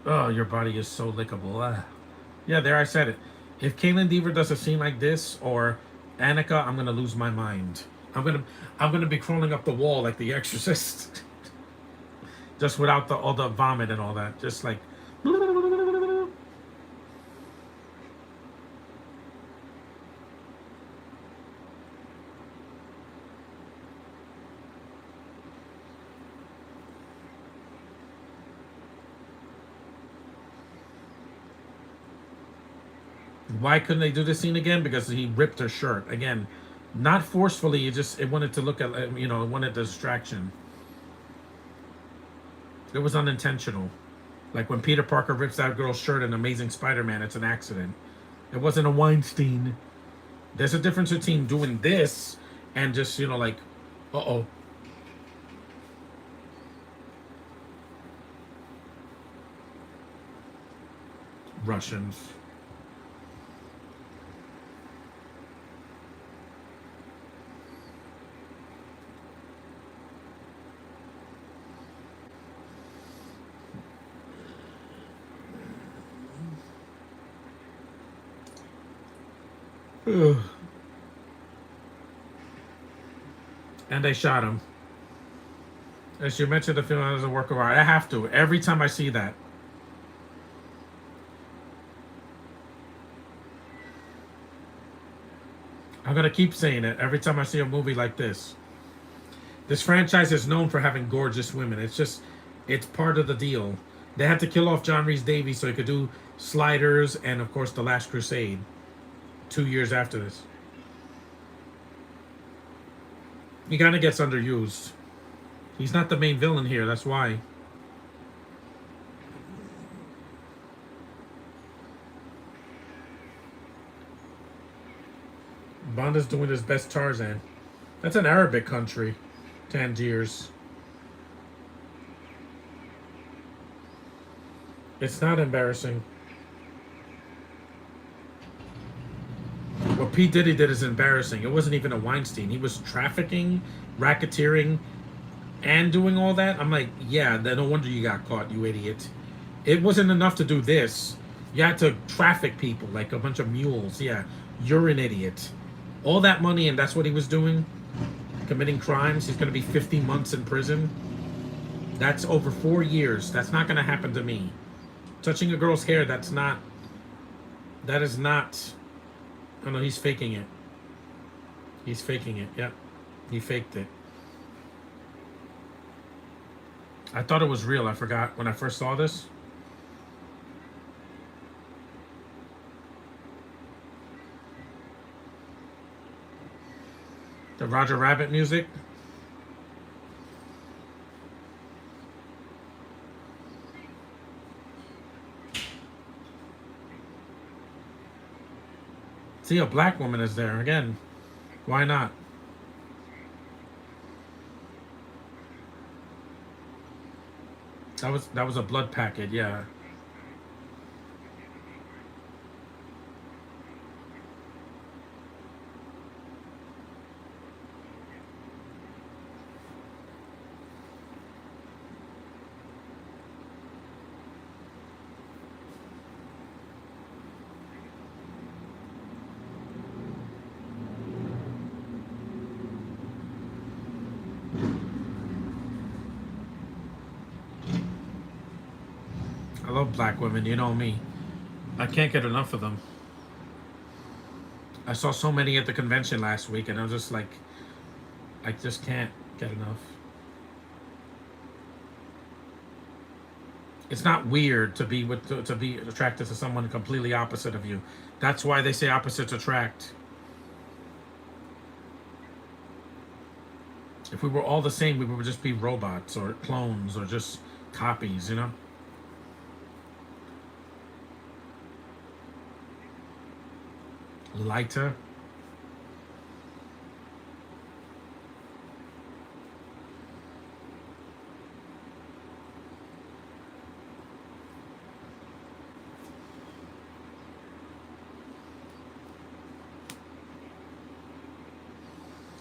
Oh, your body is so lickable. Ah. Yeah, there I said it. If Caitlin Deaver does a scene like this or Annika, I'm gonna lose my mind. I'm gonna be crawling up the wall like the exorcist. Just without all the vomit and all that. Just like why couldn't they do this scene again? Because he ripped her shirt. Again, not forcefully, it wanted to look at it wanted the distraction. It was unintentional. Like when Peter Parker rips that girl's shirt in Amazing Spider-Man, it's an accident. It wasn't a Weinstein. There's a difference between doing this and just, like, uh-oh. Russians. Ugh. And they shot him. As you mentioned, the film as a work of art. I have to. Every time I see that. I'm going to keep saying it every time I see a movie like this. This franchise is known for having gorgeous women. It's part of the deal. They had to kill off John Rhys Davies so he could do Sliders and, of course, The Last Crusade 2 years after this. He kind of gets underused. He's not the main villain here, that's why. Bond is doing his best Tarzan. That's an Arabic country. Tangiers. It's not embarrassing. P. Diddy did is embarrassing. It wasn't even a Weinstein. He was trafficking, racketeering, and doing all that. I'm like, yeah, no wonder you got caught, you idiot. It wasn't enough to do this. You had to traffic people like a bunch of mules. Yeah, you're an idiot. All that money, and that's what he was doing, committing crimes. He's going to be 50 months in prison. That's over 4 years. That's not going to happen to me. Touching a girl's hair, that's not. That is not. Oh no, he's faking it. He's faking it. Yep. He faked it. I thought it was real. I forgot when I first saw this. The Roger Rabbit music. See, a black woman is there again. Why not? That was a blood packet. Yeah. I love black women. You know me. I can't get enough of them. I saw so many at the convention last week, and I'm just like, I just can't get enough. It's not weird to be to be attracted to someone completely opposite of you. That's why they say opposites attract. If we were all the same, we would just be robots or clones or just copies, you know? Lighter.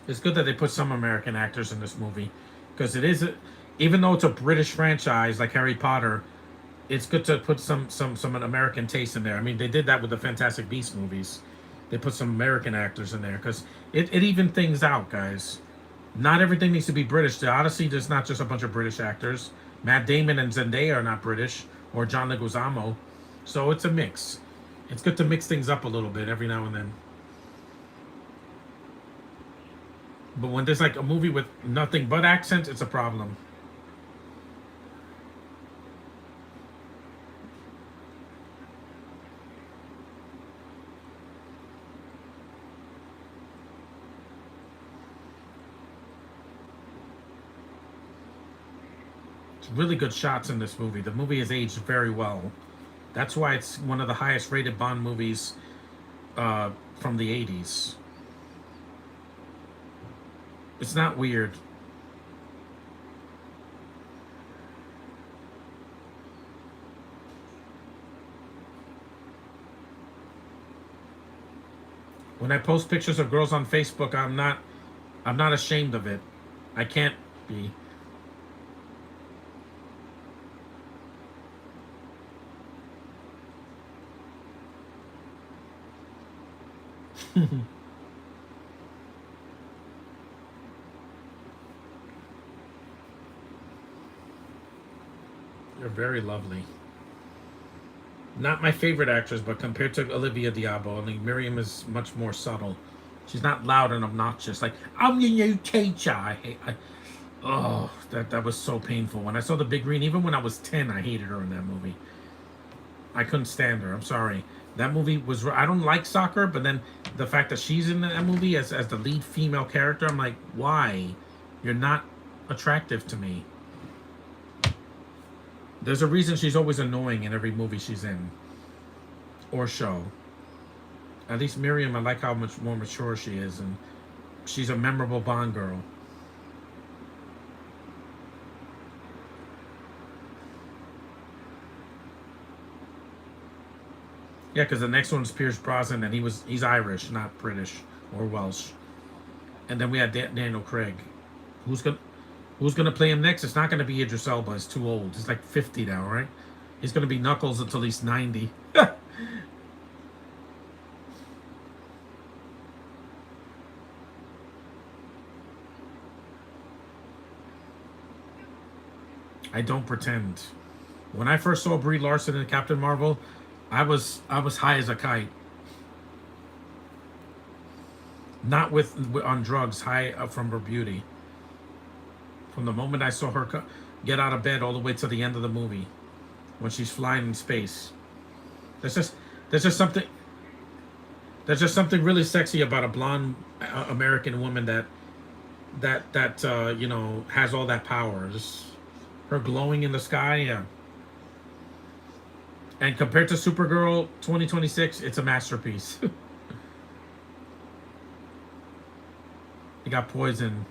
It's good that they put some American actors in this movie, because it is, even though it's a British franchise like Harry Potter, it's good to put some American taste in there. I mean, they did that with the Fantastic Beasts movies. They put some American actors in there because it even things out, guys. Not everything needs to be British. The Odyssey is not just a bunch of British actors. Matt Damon and Zendaya are not British, or John Leguizamo. So it's a mix. It's good to mix things up a little bit every now and then. But when there's like a movie with nothing but accents, it's a problem. It's really good shots in this movie. The movie has aged very well. That's why it's one of the highest rated Bond movies from the 80s. It's not weird. When I post pictures of girls on Facebook, I'm not ashamed of it. I can't be. You're very lovely. Not my favorite actress, but compared to Olivia Diabo, I think Miriam is much more subtle. She's not loud and obnoxious. Like, I'm your new teacher. Oh, that was so painful. When I saw the big green, even when I was 10, I hated her in that movie. I couldn't stand her. I'm sorry. That movie was. I don't like soccer, but then the fact that she's in that movie as the lead female character, I'm like, why? You're not attractive to me. There's a reason she's always annoying in every movie she's in or show. At least Miriam, I like how much more mature she is, and she's a memorable Bond girl. Yeah, because the next one's Pierce Brosnan, and he's Irish, not British or Welsh. And then we had Daniel Craig. Who's gonna Who's gonna play him next? It's not gonna be Idris Elba. He's too old. He's like 50 now, right? He's gonna be Knuckles until he's 90. I don't pretend. When I first saw Brie Larson in Captain Marvel, I was high as a kite. Not on drugs, high up from her beauty. From the moment I saw her get out of bed all the way to the end of the movie, when she's flying in space, there's just there's just something there's just something really sexy about a blonde American woman that has all that power. Just her glowing in the sky, yeah. And compared to Supergirl 2026, it's a masterpiece. He got poisoned.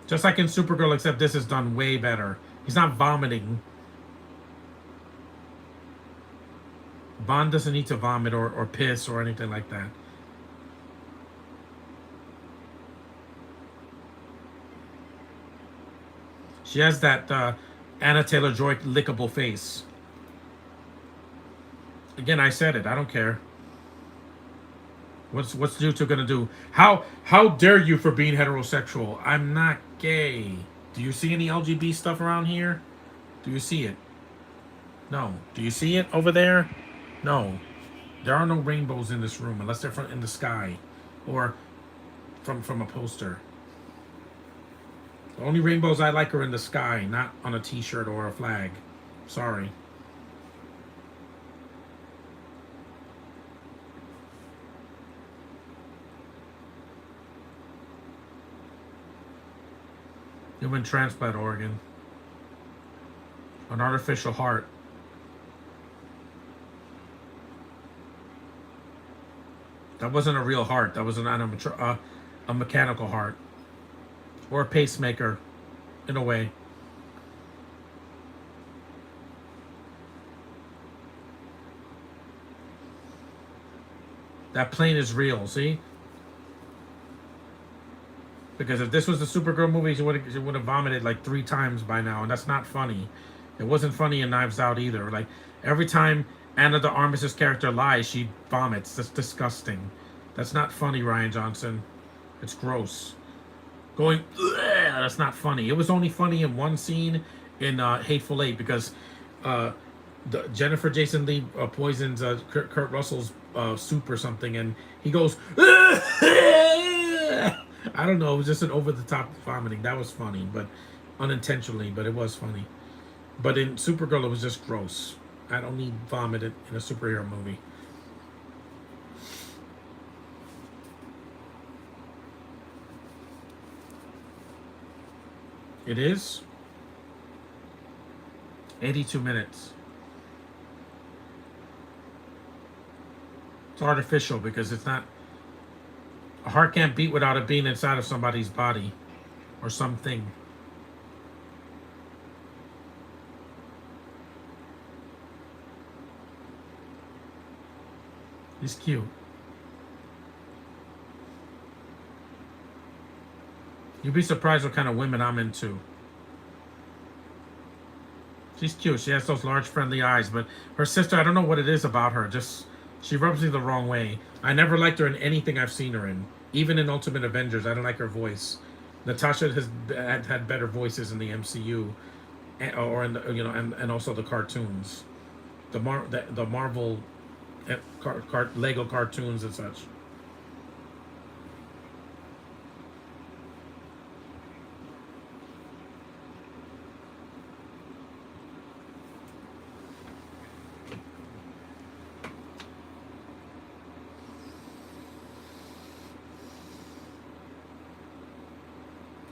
Just like in Supergirl, except this is done way better. He's not vomiting. Bond doesn't need to vomit or piss or anything like that. She has that Anna Taylor-Joy lickable face. Again, I said it. I don't care. What's you two gonna do? How dare you for being heterosexual? I'm not gay. Do you see any LGB stuff around here? Do you see it? No. Do you see it over there? No. There are no rainbows in this room unless they're in the sky, or from a poster. The only rainbows I like are in the sky, not on a T-shirt or a flag. Sorry. Human transplant organ. An artificial heart. That wasn't a real heart. That was a mechanical heart. Or a pacemaker, in a way. That plane is real, see? Because if this was the Supergirl movie, she would have vomited like 3 times by now, and that's not funny. It wasn't funny in Knives Out either. Like every time Anna de Armas's character lies, she vomits. That's disgusting. That's not funny, Ryan Johnson. It's gross. Going, that's not funny. It was only funny in one scene in Hateful Eight because uh, Jennifer Jason Leigh poisons Kurt Russell's soup or something, and he goes. I don't know. It was just an over-the-top vomiting. That was funny, but unintentionally. But it was funny. But in Supergirl, it was just gross. I don't need vomit in a superhero movie. It is 82 minutes. It's artificial because it's not. A heart can't beat without it being inside of somebody's body or something. He's cute. You'd be surprised what kind of women I'm into. She's cute. She has those large, friendly eyes. But her sister, I don't know what it is about her. Just she rubs me the wrong way. I never liked her in anything I've seen her in. Even in Ultimate Avengers, I don't like her voice. Natasha has had better voices in the MCU, or in the, and also the cartoons, the Marvel, Lego cartoons and such.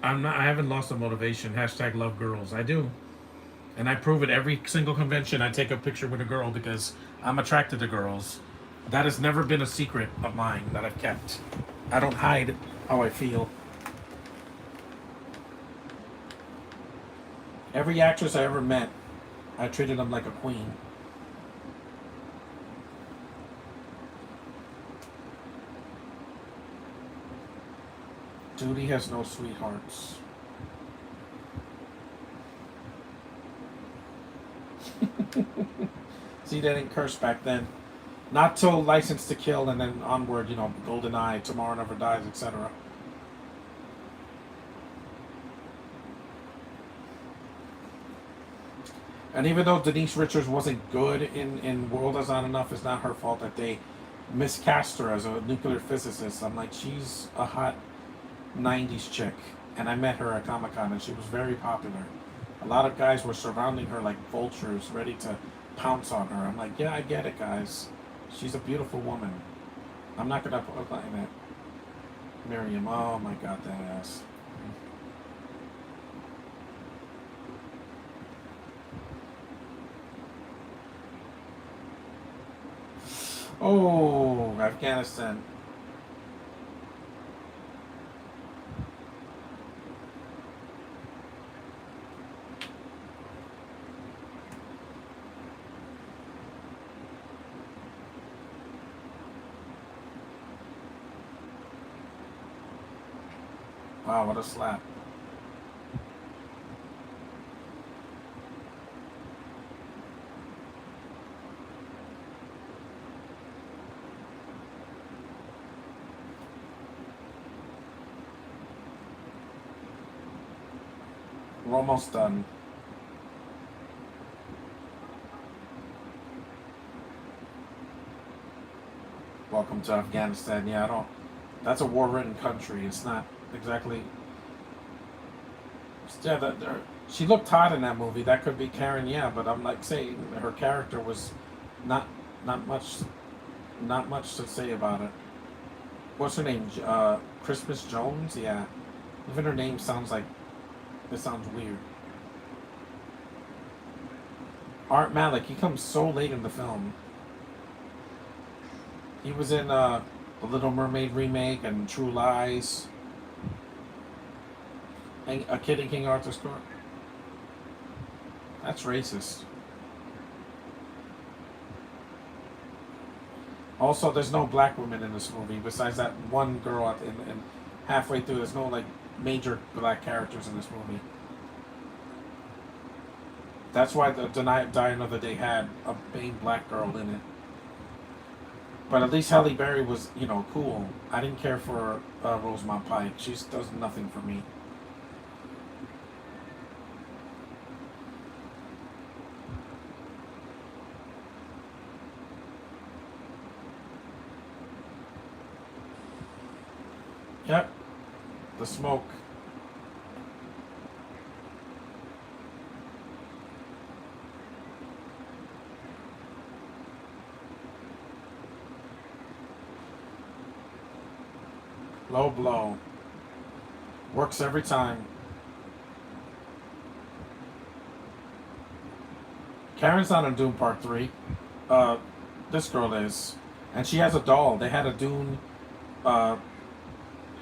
I'm not. I haven't lost the motivation. Hashtag love girls. I do, and I prove it every single convention. I take a picture with a girl because I'm attracted to girls. That has never been a secret of mine that I've kept. I don't hide how I feel. Every actress I ever met, I treated them like a queen. Judy has no sweethearts. See, they didn't curse back then. Not till License to Kill and then onward, you know, Golden Eye, Tomorrow Never Dies, etc. And even though Denise Richards wasn't good in World Is Not Enough, it's not her fault that they miscast her as a nuclear physicist. I'm like, she's a hot 90s chick. And I met her at Comic Con and she was very popular. A lot of guys were surrounding her like vultures, ready to pounce on her. I'm like, yeah, I get it, guys. She's a beautiful woman. I'm not gonna put like that. Miriam, oh my god, that ass. Oh, Afghanistan. Wow, what a slap. We're almost done. Welcome to Afghanistan. Yeah, I don't. That's a war-ridden country. It's not exactly. Yeah, she looked hot in that movie. That could be Karen. Yeah, but I'm like saying her character was not not much not much to say about it. What's her name? Christmas Jones. Yeah, even her name sounds like it sounds weird. Art Malik. He comes so late in the film. He was in the Little Mermaid remake and True Lies. And A Kid in King Arthur's Court. That's racist. Also, there's no black women in this movie besides that one girl in halfway through. There's no like major black characters in this movie. That's why the Die Another Day had a main black girl in it. But at least Halle Berry was, you know, cool. I didn't care for Rosamund Pike. She does nothing for me. Yep, the smoke. Low blow. Works every time. Karen's not in Dune Part 3. Uh, this girl is. And she has a doll. They had a Dune, uh,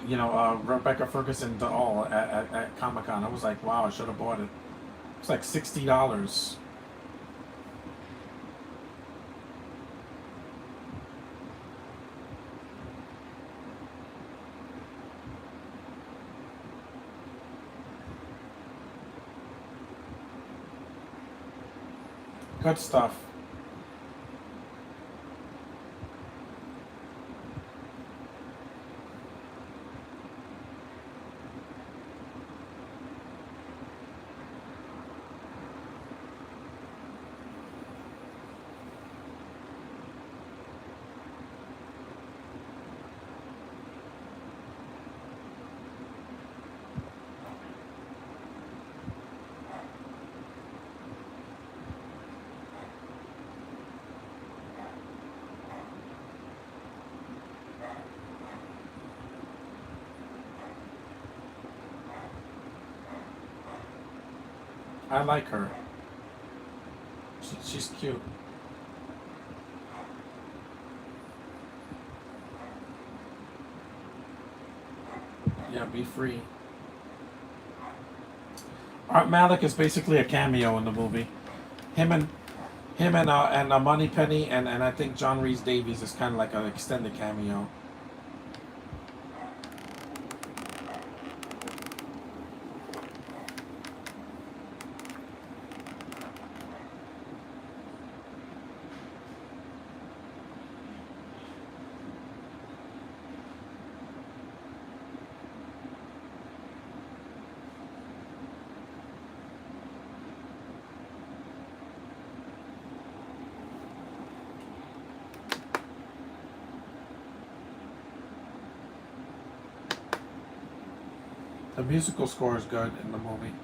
Rebecca Ferguson doll at Comic Con. I was like, wow, I should have bought it. It's like $60. Good stuff. I like her. She's cute. Yeah, be free. Art Malik is basically a cameo in the movie. Him and and Money Penny and I think John Rhys Davies is kind of like an extended cameo. The musical score is good in the movie.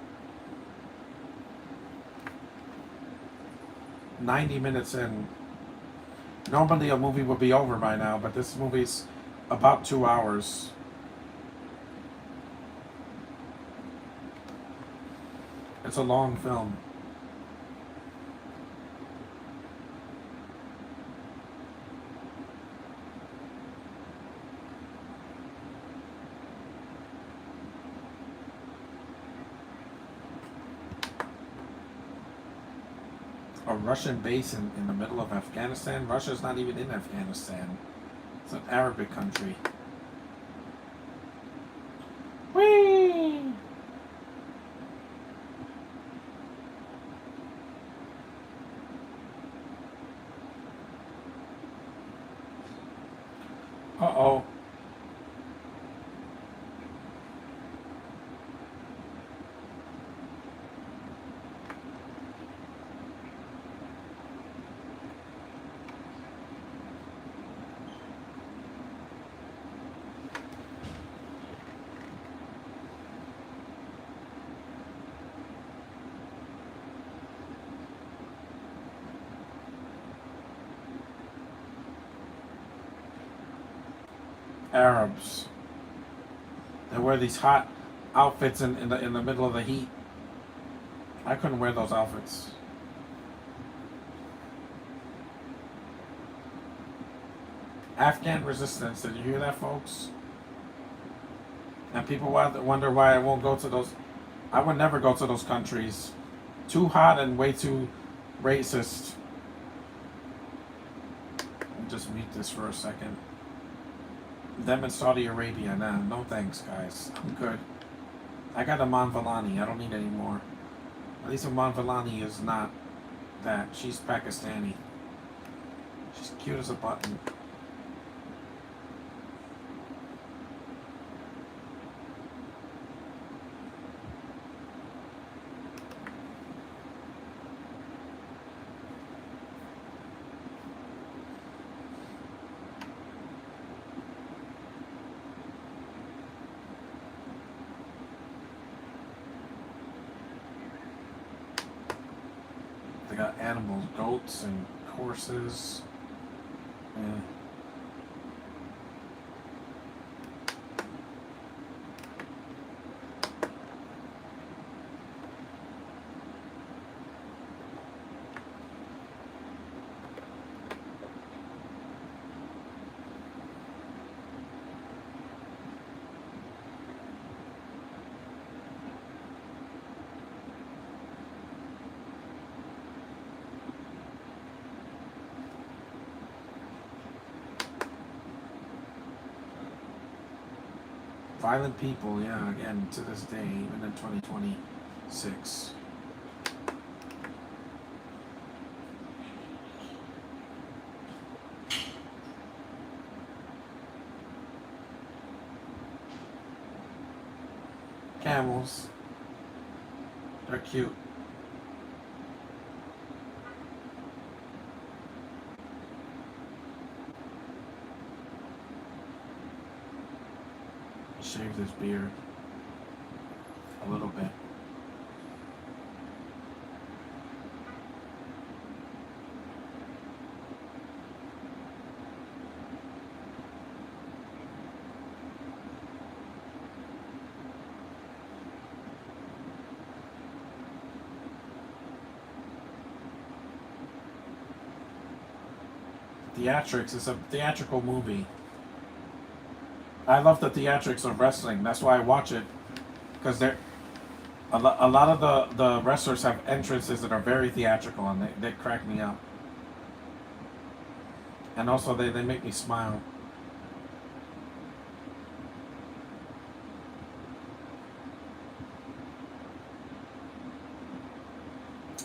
90 minutes in. Normally a movie would be over by now, but this movie's about 2 hours. It's a long film. A Russian base in the middle of Afghanistan. Russia's not even in Afghanistan. It's an Arabic country. Whee! Uh-oh. Arabs. They wear these hot outfits in the middle of the heat. I couldn't wear those outfits. Afghan resistance. Did you hear that, folks? And people wonder why I won't go to those. I would never go to those countries. Too hot and way too racist. I'll just mute this for a second. Them in Saudi Arabia, nah, no thanks, guys. I'm good. I got Aman Vellani. I don't need any more. At least Aman Vellani is not that. She's Pakistani. She's cute as a button. They got animals, goats and horses. Yeah. Violent people, yeah, again, to this day, even in 2026. Camels. They're cute. Shaved his beard a little bit. Theatrics is a theatrical movie. I love the theatrics of wrestling. That's why I watch it, because they're a lot of the wrestlers have entrances that are very theatrical, and they crack me up. And also they make me smile.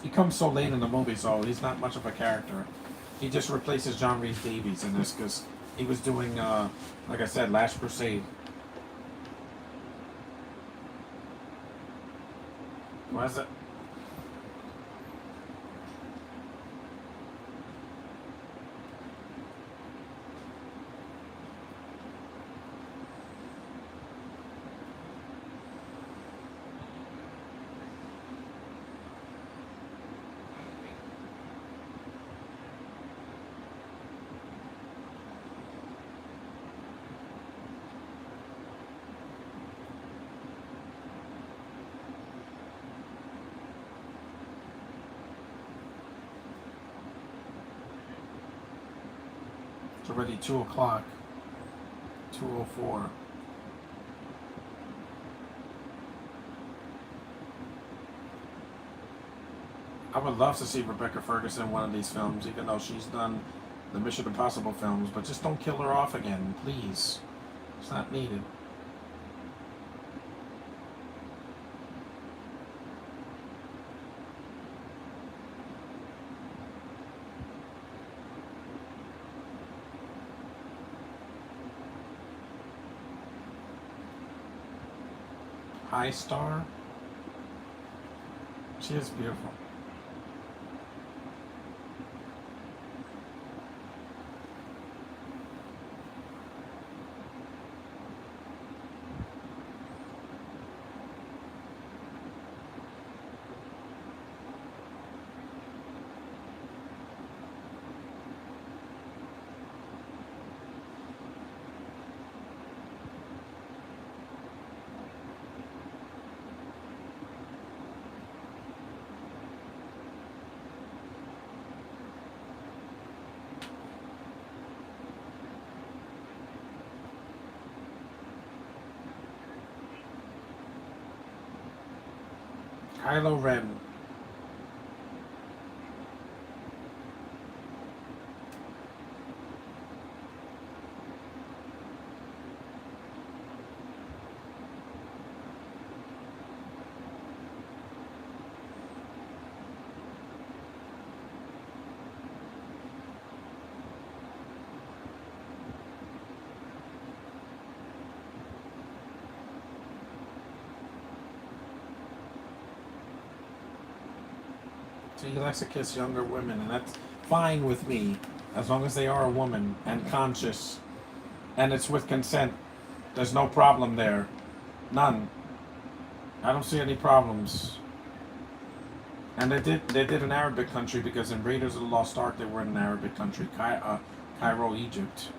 He comes so late in the movie, so he's not much of a character. He just replaces John Rhys Davies in this because he was doing, like I said, Last Crusade. Why is it? already 2 o'clock. 2:04. I would love to see Rebecca Ferguson in one of these films, even though she's done the Mission Impossible films, but just don't kill her off again, please. It's not needed. High Star. She is beautiful. Kylo Ren. So he likes to kiss younger women, and that's fine with me, as long as they are a woman and conscious, and it's with consent. There's no problem there. None. I don't see any problems. And they did an Arabic country because in Raiders of the Lost Ark they were in an Arabic country, Cairo, Egypt.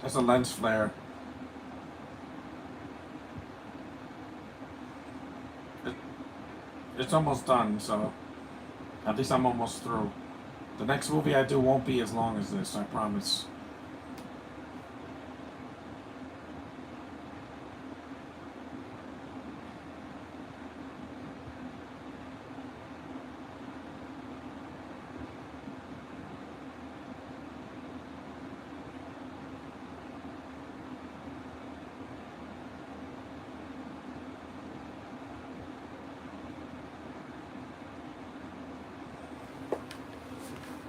That's a lens flare. It, it's almost done, so at least I'm almost through. The next movie I do won't be as long as this, I promise.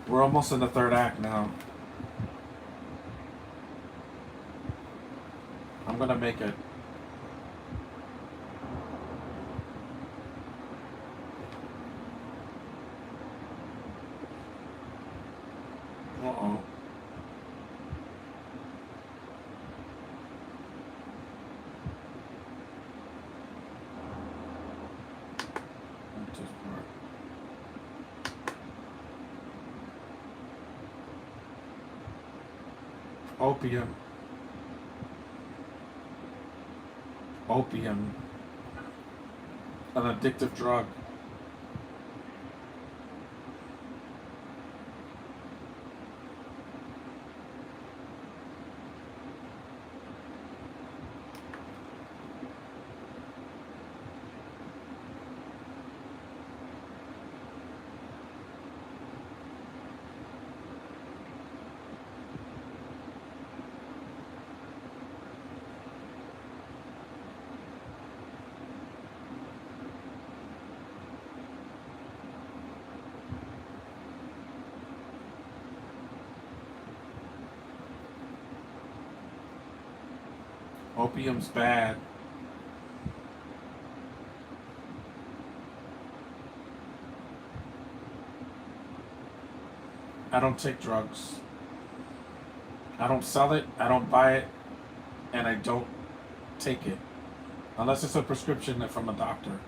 We're almost in the third act now. I'm gonna make it. Uh-oh. Opium. Opium. An addictive drug. Opium's bad. I don't take drugs. I don't sell it, I don't buy it, and I don't take it. Unless it's a prescription from a doctor.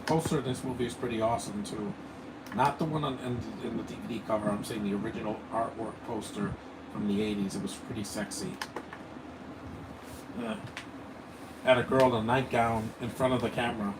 poster of this movie is pretty awesome too. Not the one in the DVD cover. I'm saying the original artwork poster from the '80s. It was pretty sexy. Yeah. Had a girl in a nightgown in front of the camera.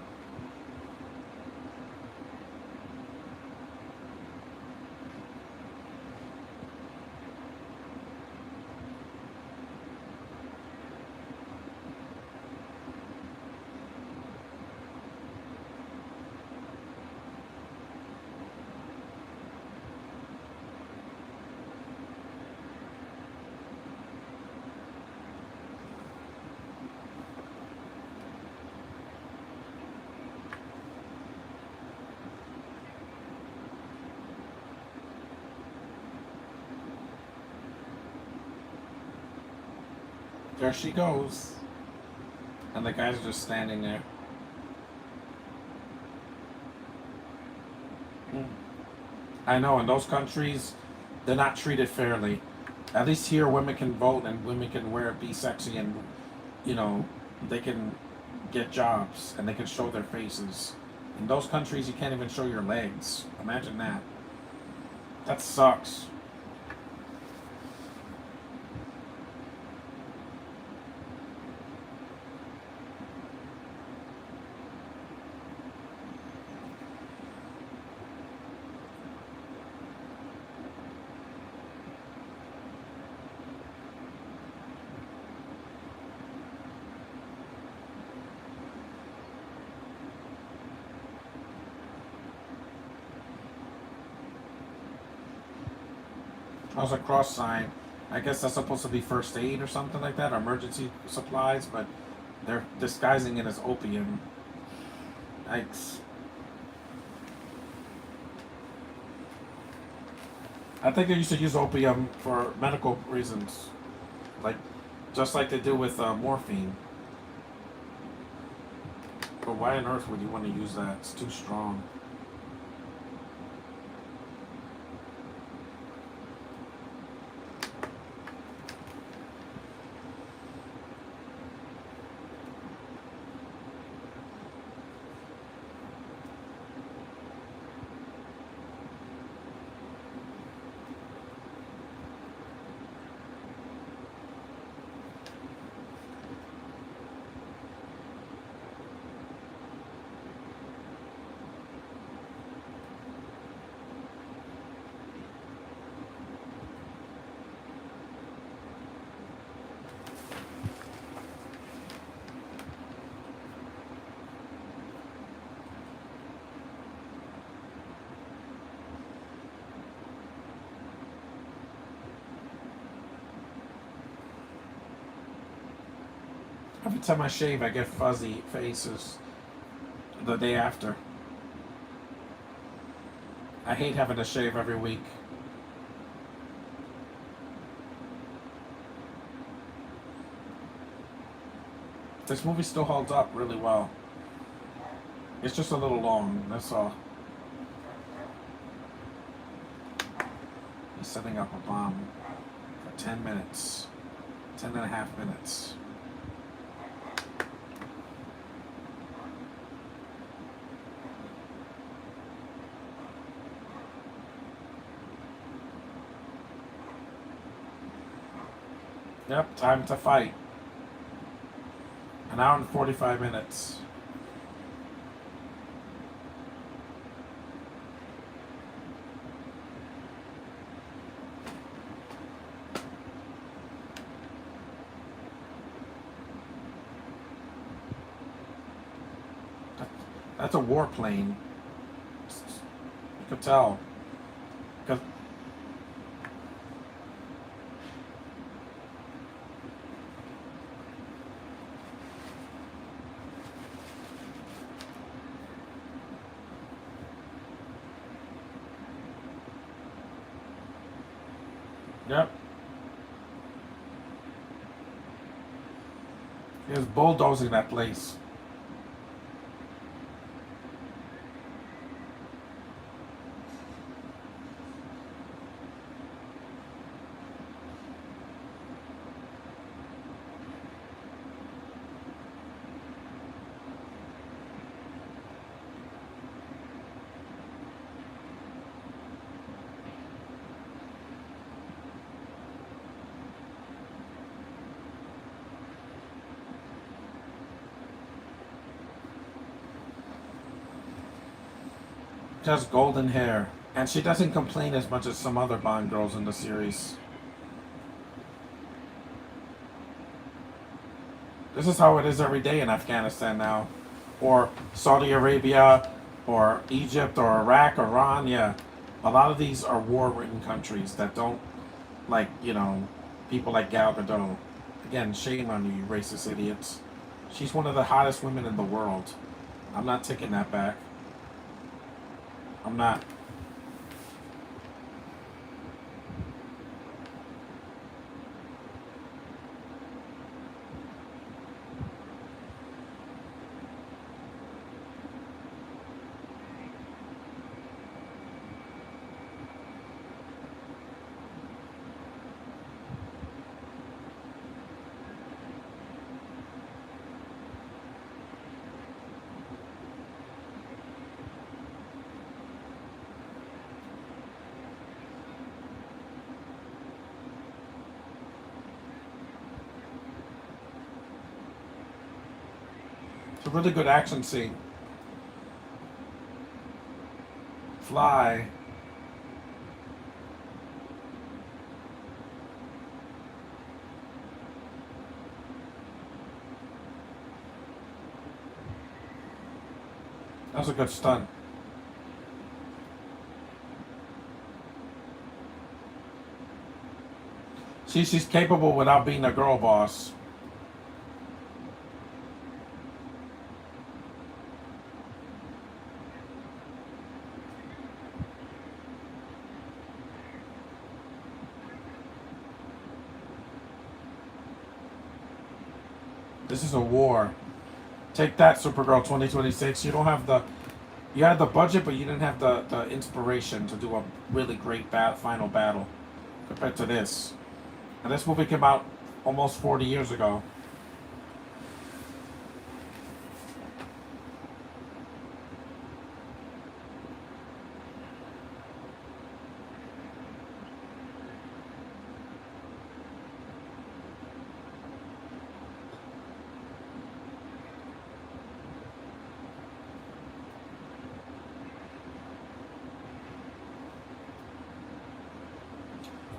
There she goes. And the guys are just standing there. I know, in those countries, they're not treated fairly. At least here, women can vote and women can be sexy, and, you know, they can get jobs and they can show their faces. In those countries, you can't even show your legs. Imagine that. That sucks. How's a cross sign? I guess that's supposed to be first aid or something like that, or emergency supplies, but they're disguising it as opium. Yikes. I think they used to use opium for medical reasons, like just like they do with morphine. But why on earth would you want to use that? It's too strong. Every time I shave, I get fuzzy faces the day after. I hate having to shave every week. This movie still holds up really well. It's just a little long, that's all. He's setting up a bomb for 10 minutes. 10.5 minutes. Yep, time to fight. An hour and 45 minutes. That's a warplane. You could tell. Because yep. He was bulldozing that place. She has golden hair. And she doesn't complain as much as some other Bond girls in the series. This is how it is every day in Afghanistan now. Or Saudi Arabia, or Egypt, or Iraq, or Iran. Yeah. A lot of these are war-ridden countries that don't like, people like Gal Gadot. Again, shame on you, you racist idiots. She's one of the hottest women in the world. I'm not taking that back. I'm not. It's a really good action scene. Fly. That was a good stunt. See, she's capable without being a girl boss. This is a war. Take that, Supergirl 2026. You don't have the. You had the budget, but you didn't have the inspiration to do a really great final battle compared to this. And this movie came out almost 40 years ago.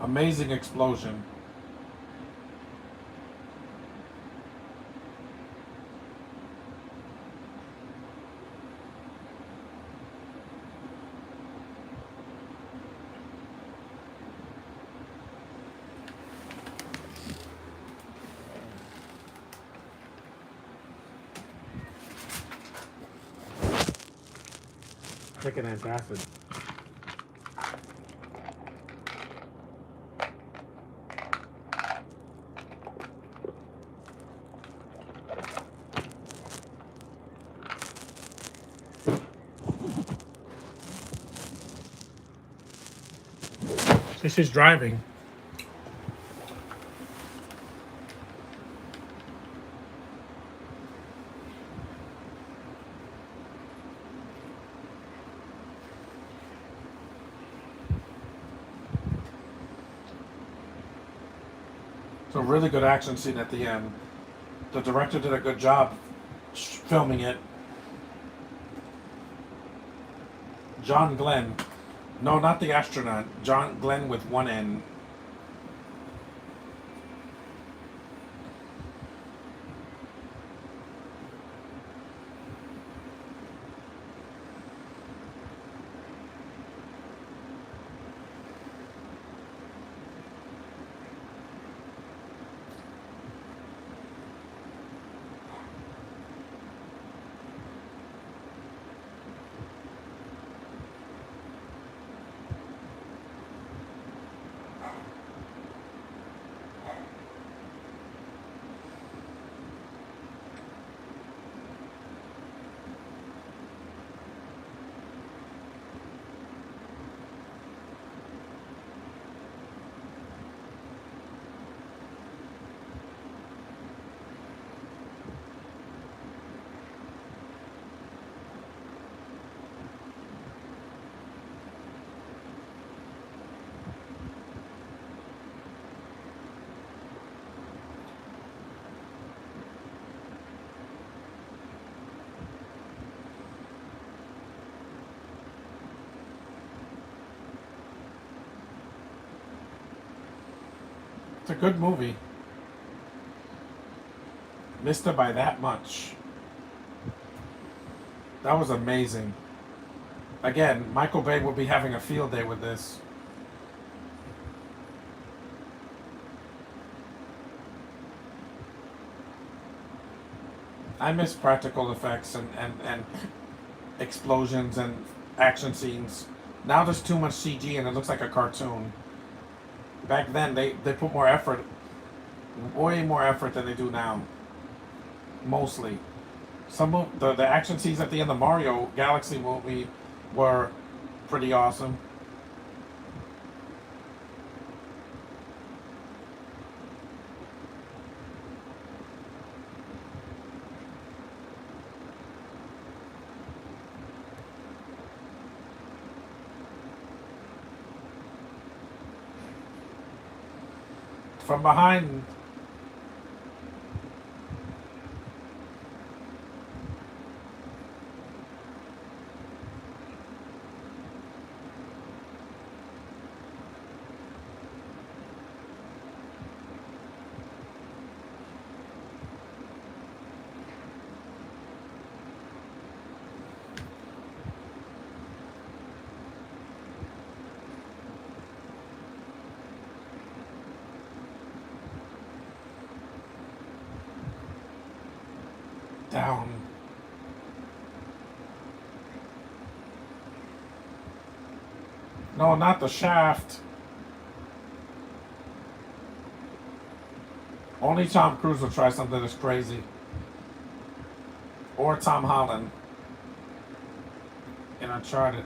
Amazing explosion. Taking antacid. This is driving. It's a really good action scene at the end. The director did a good job filming it. John Glenn. No, not the astronaut. John Glenn with one N. It's a good movie. Missed it by that much. That was amazing. Again, Michael Bay will be having a field day with this. I miss practical effects and explosions and action scenes. Now there's too much CG and it looks like a cartoon. Back then they put more effort, way more effort than they do now. Mostly. Some of the action scenes at the end of Mario Galaxy movie were pretty awesome. From behind. Down. No, not the shaft. Only Tom Cruise will try something that's crazy. Or Tom Holland in Uncharted.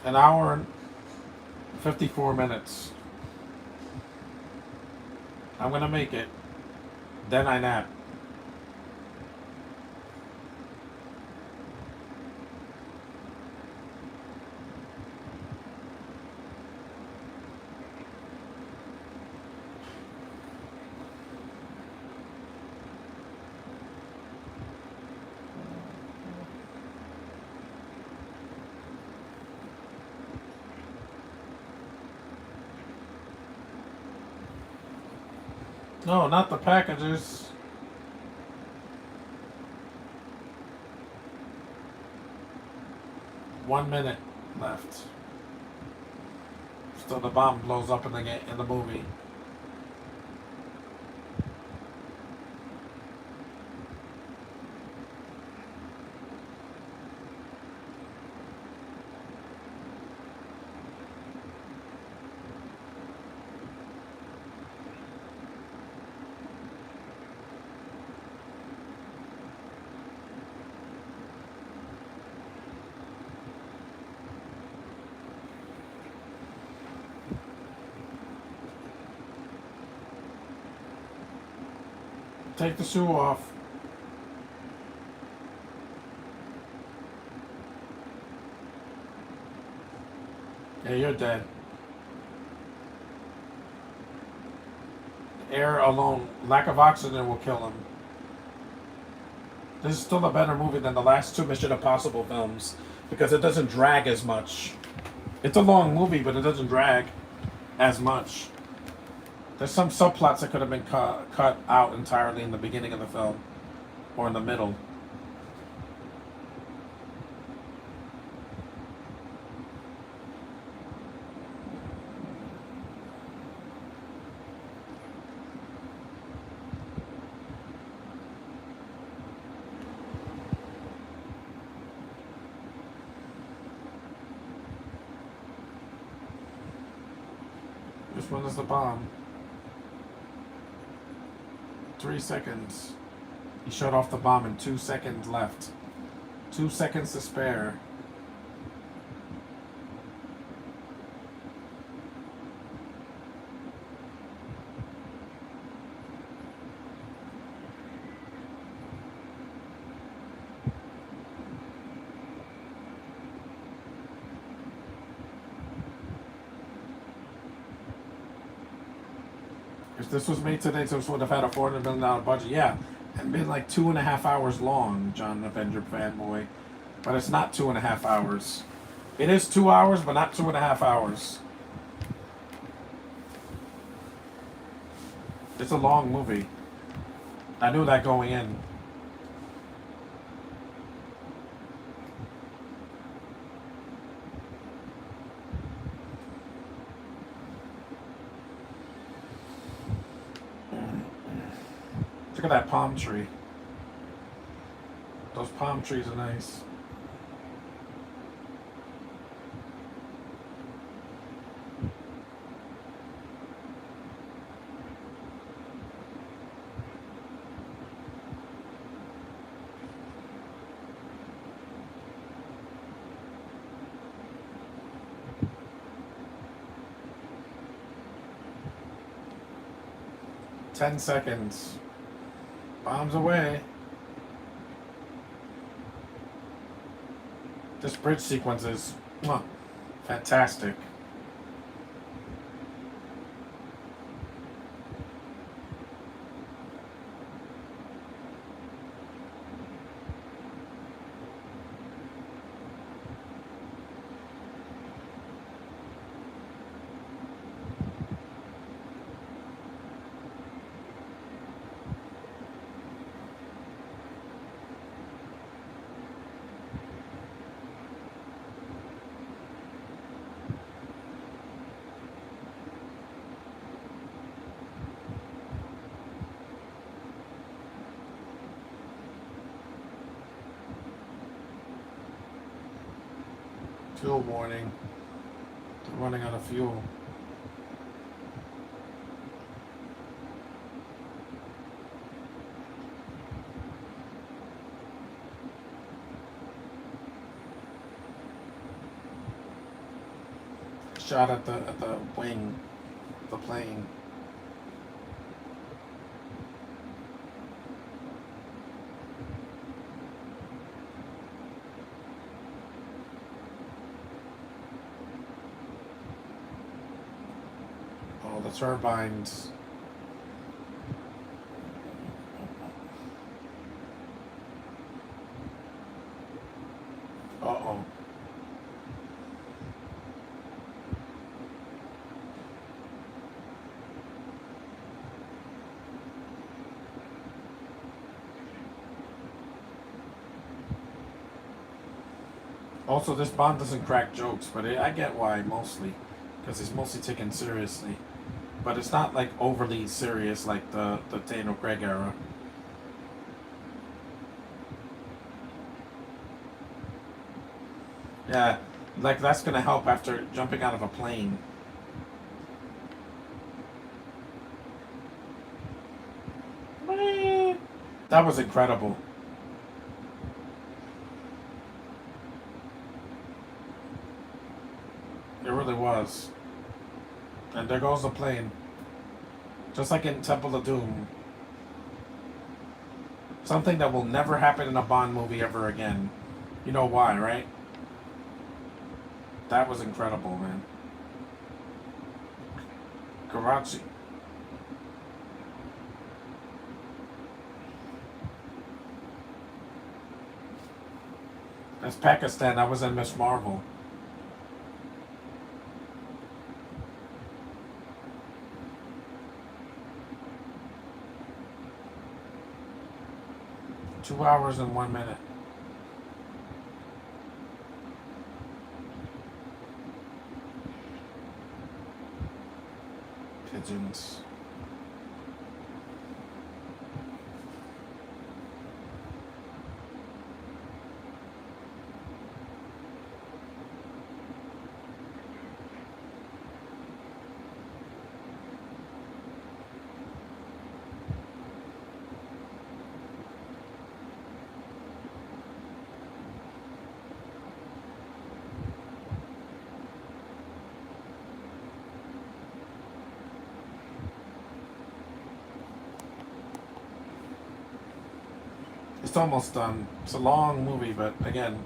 An hour and 54 minutes. I'm gonna make it. Then I nap. No, not the packages. One minute left. Still, the bomb blows up in the movie. Take the shoe off. Yeah, you're dead. Air alone, lack of oxygen will kill him. This is still a better movie than the last two Mission Impossible films because it doesn't drag as much. It's a long movie, but it doesn't drag as much. There's some subplots that could have been cut out entirely in the beginning of the film or in the middle. Which one is the bomb? 3 seconds. He shut off the bomb and 2 seconds left. 2 seconds to spare. If this was made today, this would have had a $400 million budget. Yeah, and been like 2.5 hours long, John Avenger fanboy. But it's not 2.5 hours. It is 2 hours, but not 2.5 hours. It's a long movie. I knew that going in. Look at that palm tree. Those palm trees are nice. Ten seconds. Bombs away. This bridge sequence is fantastic. Fuel warning. They're running out of fuel. Shot at the wing of the plane. Oh, the turbines. Uh-oh. Also, this Bond doesn't crack jokes, but I get why mostly, because it's mostly taken seriously. But it's not like overly serious like the Daniel Craig era. Yeah, like that's gonna help after jumping out of a plane. That was incredible. It really was. And there goes the plane. Just like in Temple of Doom. Something that will never happen in a Bond movie ever again. You know why, right? That was incredible, man. Karachi. That's Pakistan. I was in Miss Marvel. Two hours and 1 minute. Pigeons. It's almost done. It's a long movie, but again,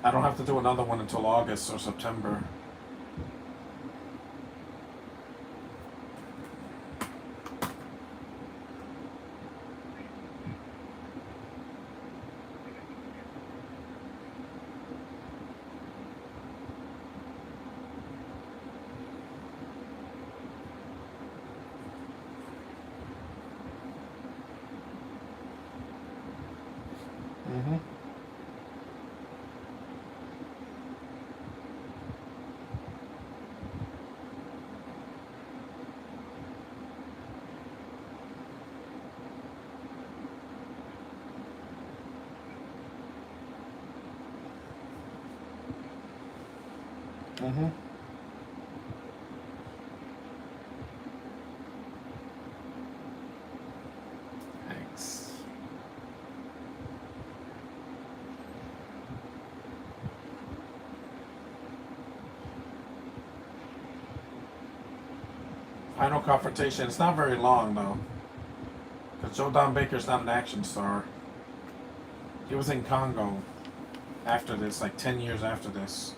I don't have to do another one until August or September. Mm-hmm. Mm-hmm. Thanks. Final Confrontation. It's not very long though, because Joe Don Baker's not an action star. He was in Congo after this, like 10 years after this.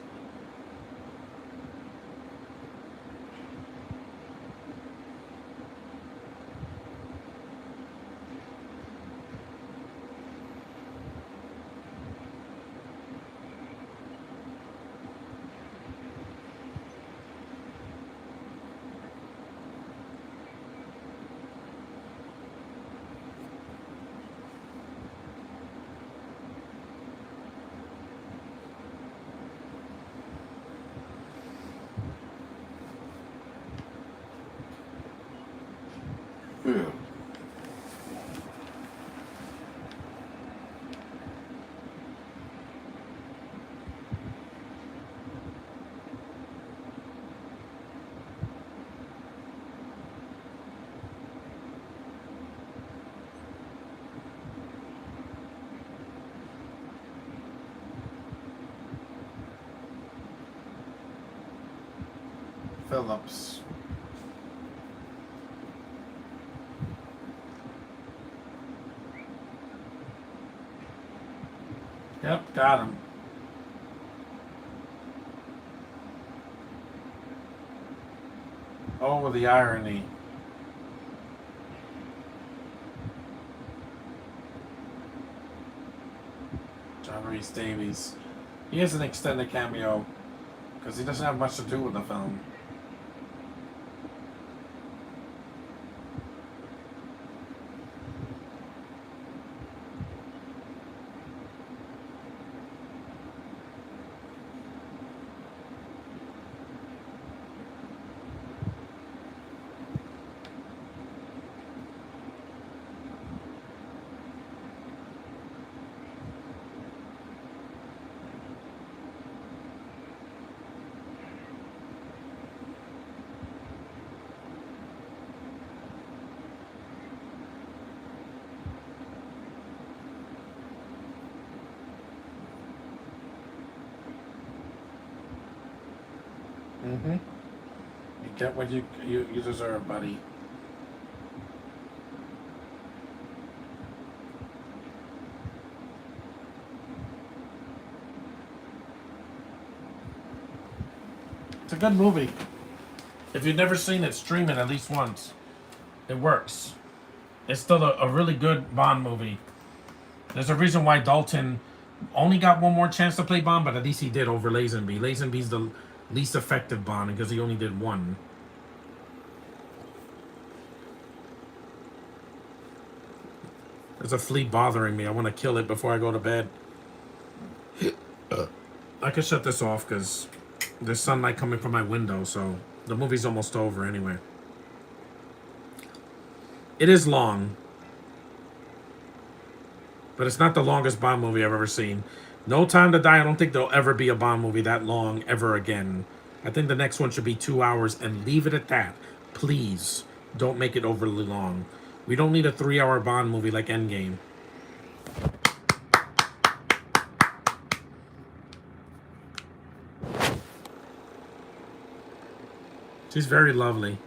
Yeah. Phillips. Yep, got him. Oh, the irony. John Rhys Davies. He has an extended cameo because he doesn't have much to do with the film. Mm-hmm. You get what you deserve, buddy. It's a good movie. If you've never seen it, stream it at least once. It works. It's still a really good Bond movie. There's a reason why Dalton only got one more chance to play Bond, but at least he did over Lazenby. Lazenby's the least effective Bond because he only did one. There's a flea bothering me. I want to kill it before I go to bed. I could shut this off because there's sunlight coming from my window, so the movie's almost over anyway. It is long, but it's not the longest Bond movie I've ever seen. No Time to Die, I don't think there'll ever be a Bond movie that long ever again. I think the next one should be 2 hours and leave it at that. Please, don't make it overly long. We don't need a 3-hour Bond movie like Endgame. She's very lovely.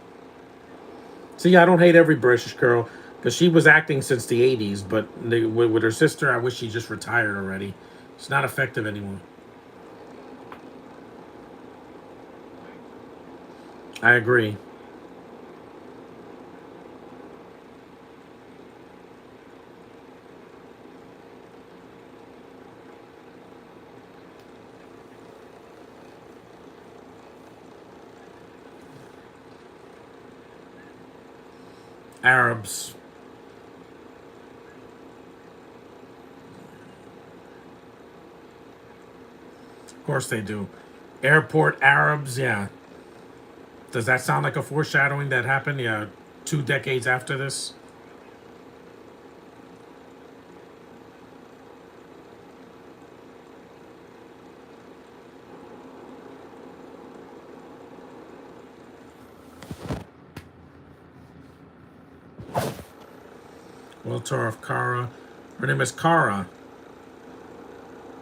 See, I don't hate every British girl. Because she was acting since the 80s, but with her sister, I wish she just retired already. It's not effective anymore. I agree. Arabs. Of course they do. Airport Arabs, yeah. Does that sound like a foreshadowing that happened? Yeah, 2 decades after this. Walter of Kara. Her name is Kara.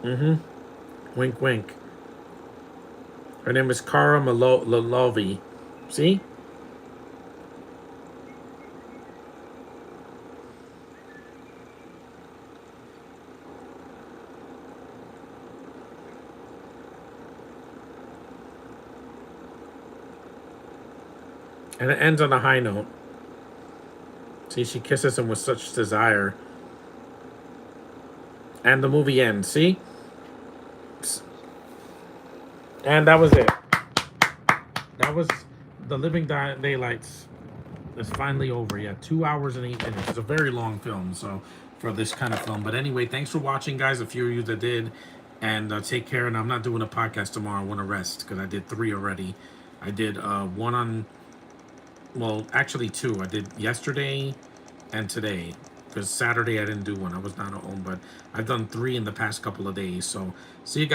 Mm-hmm. Wink, wink. Her name is Kara Lalovi. See? And it ends on a high note. See, she kisses him with such desire. And the movie ends. See? And that was it. That was The Living Daylights. It's finally over. Yeah, 2 hours and 8 minutes. It's a very long film, so for this kind of film. But anyway, thanks for watching, guys. A few of you that did, and take care. And I'm not doing a podcast tomorrow. I want to rest because I did 3 already. I did one on, well, actually 2. I did yesterday and today because Saturday I didn't do one. I was not at home, but I've done 3 in the past couple of days. So see you guys.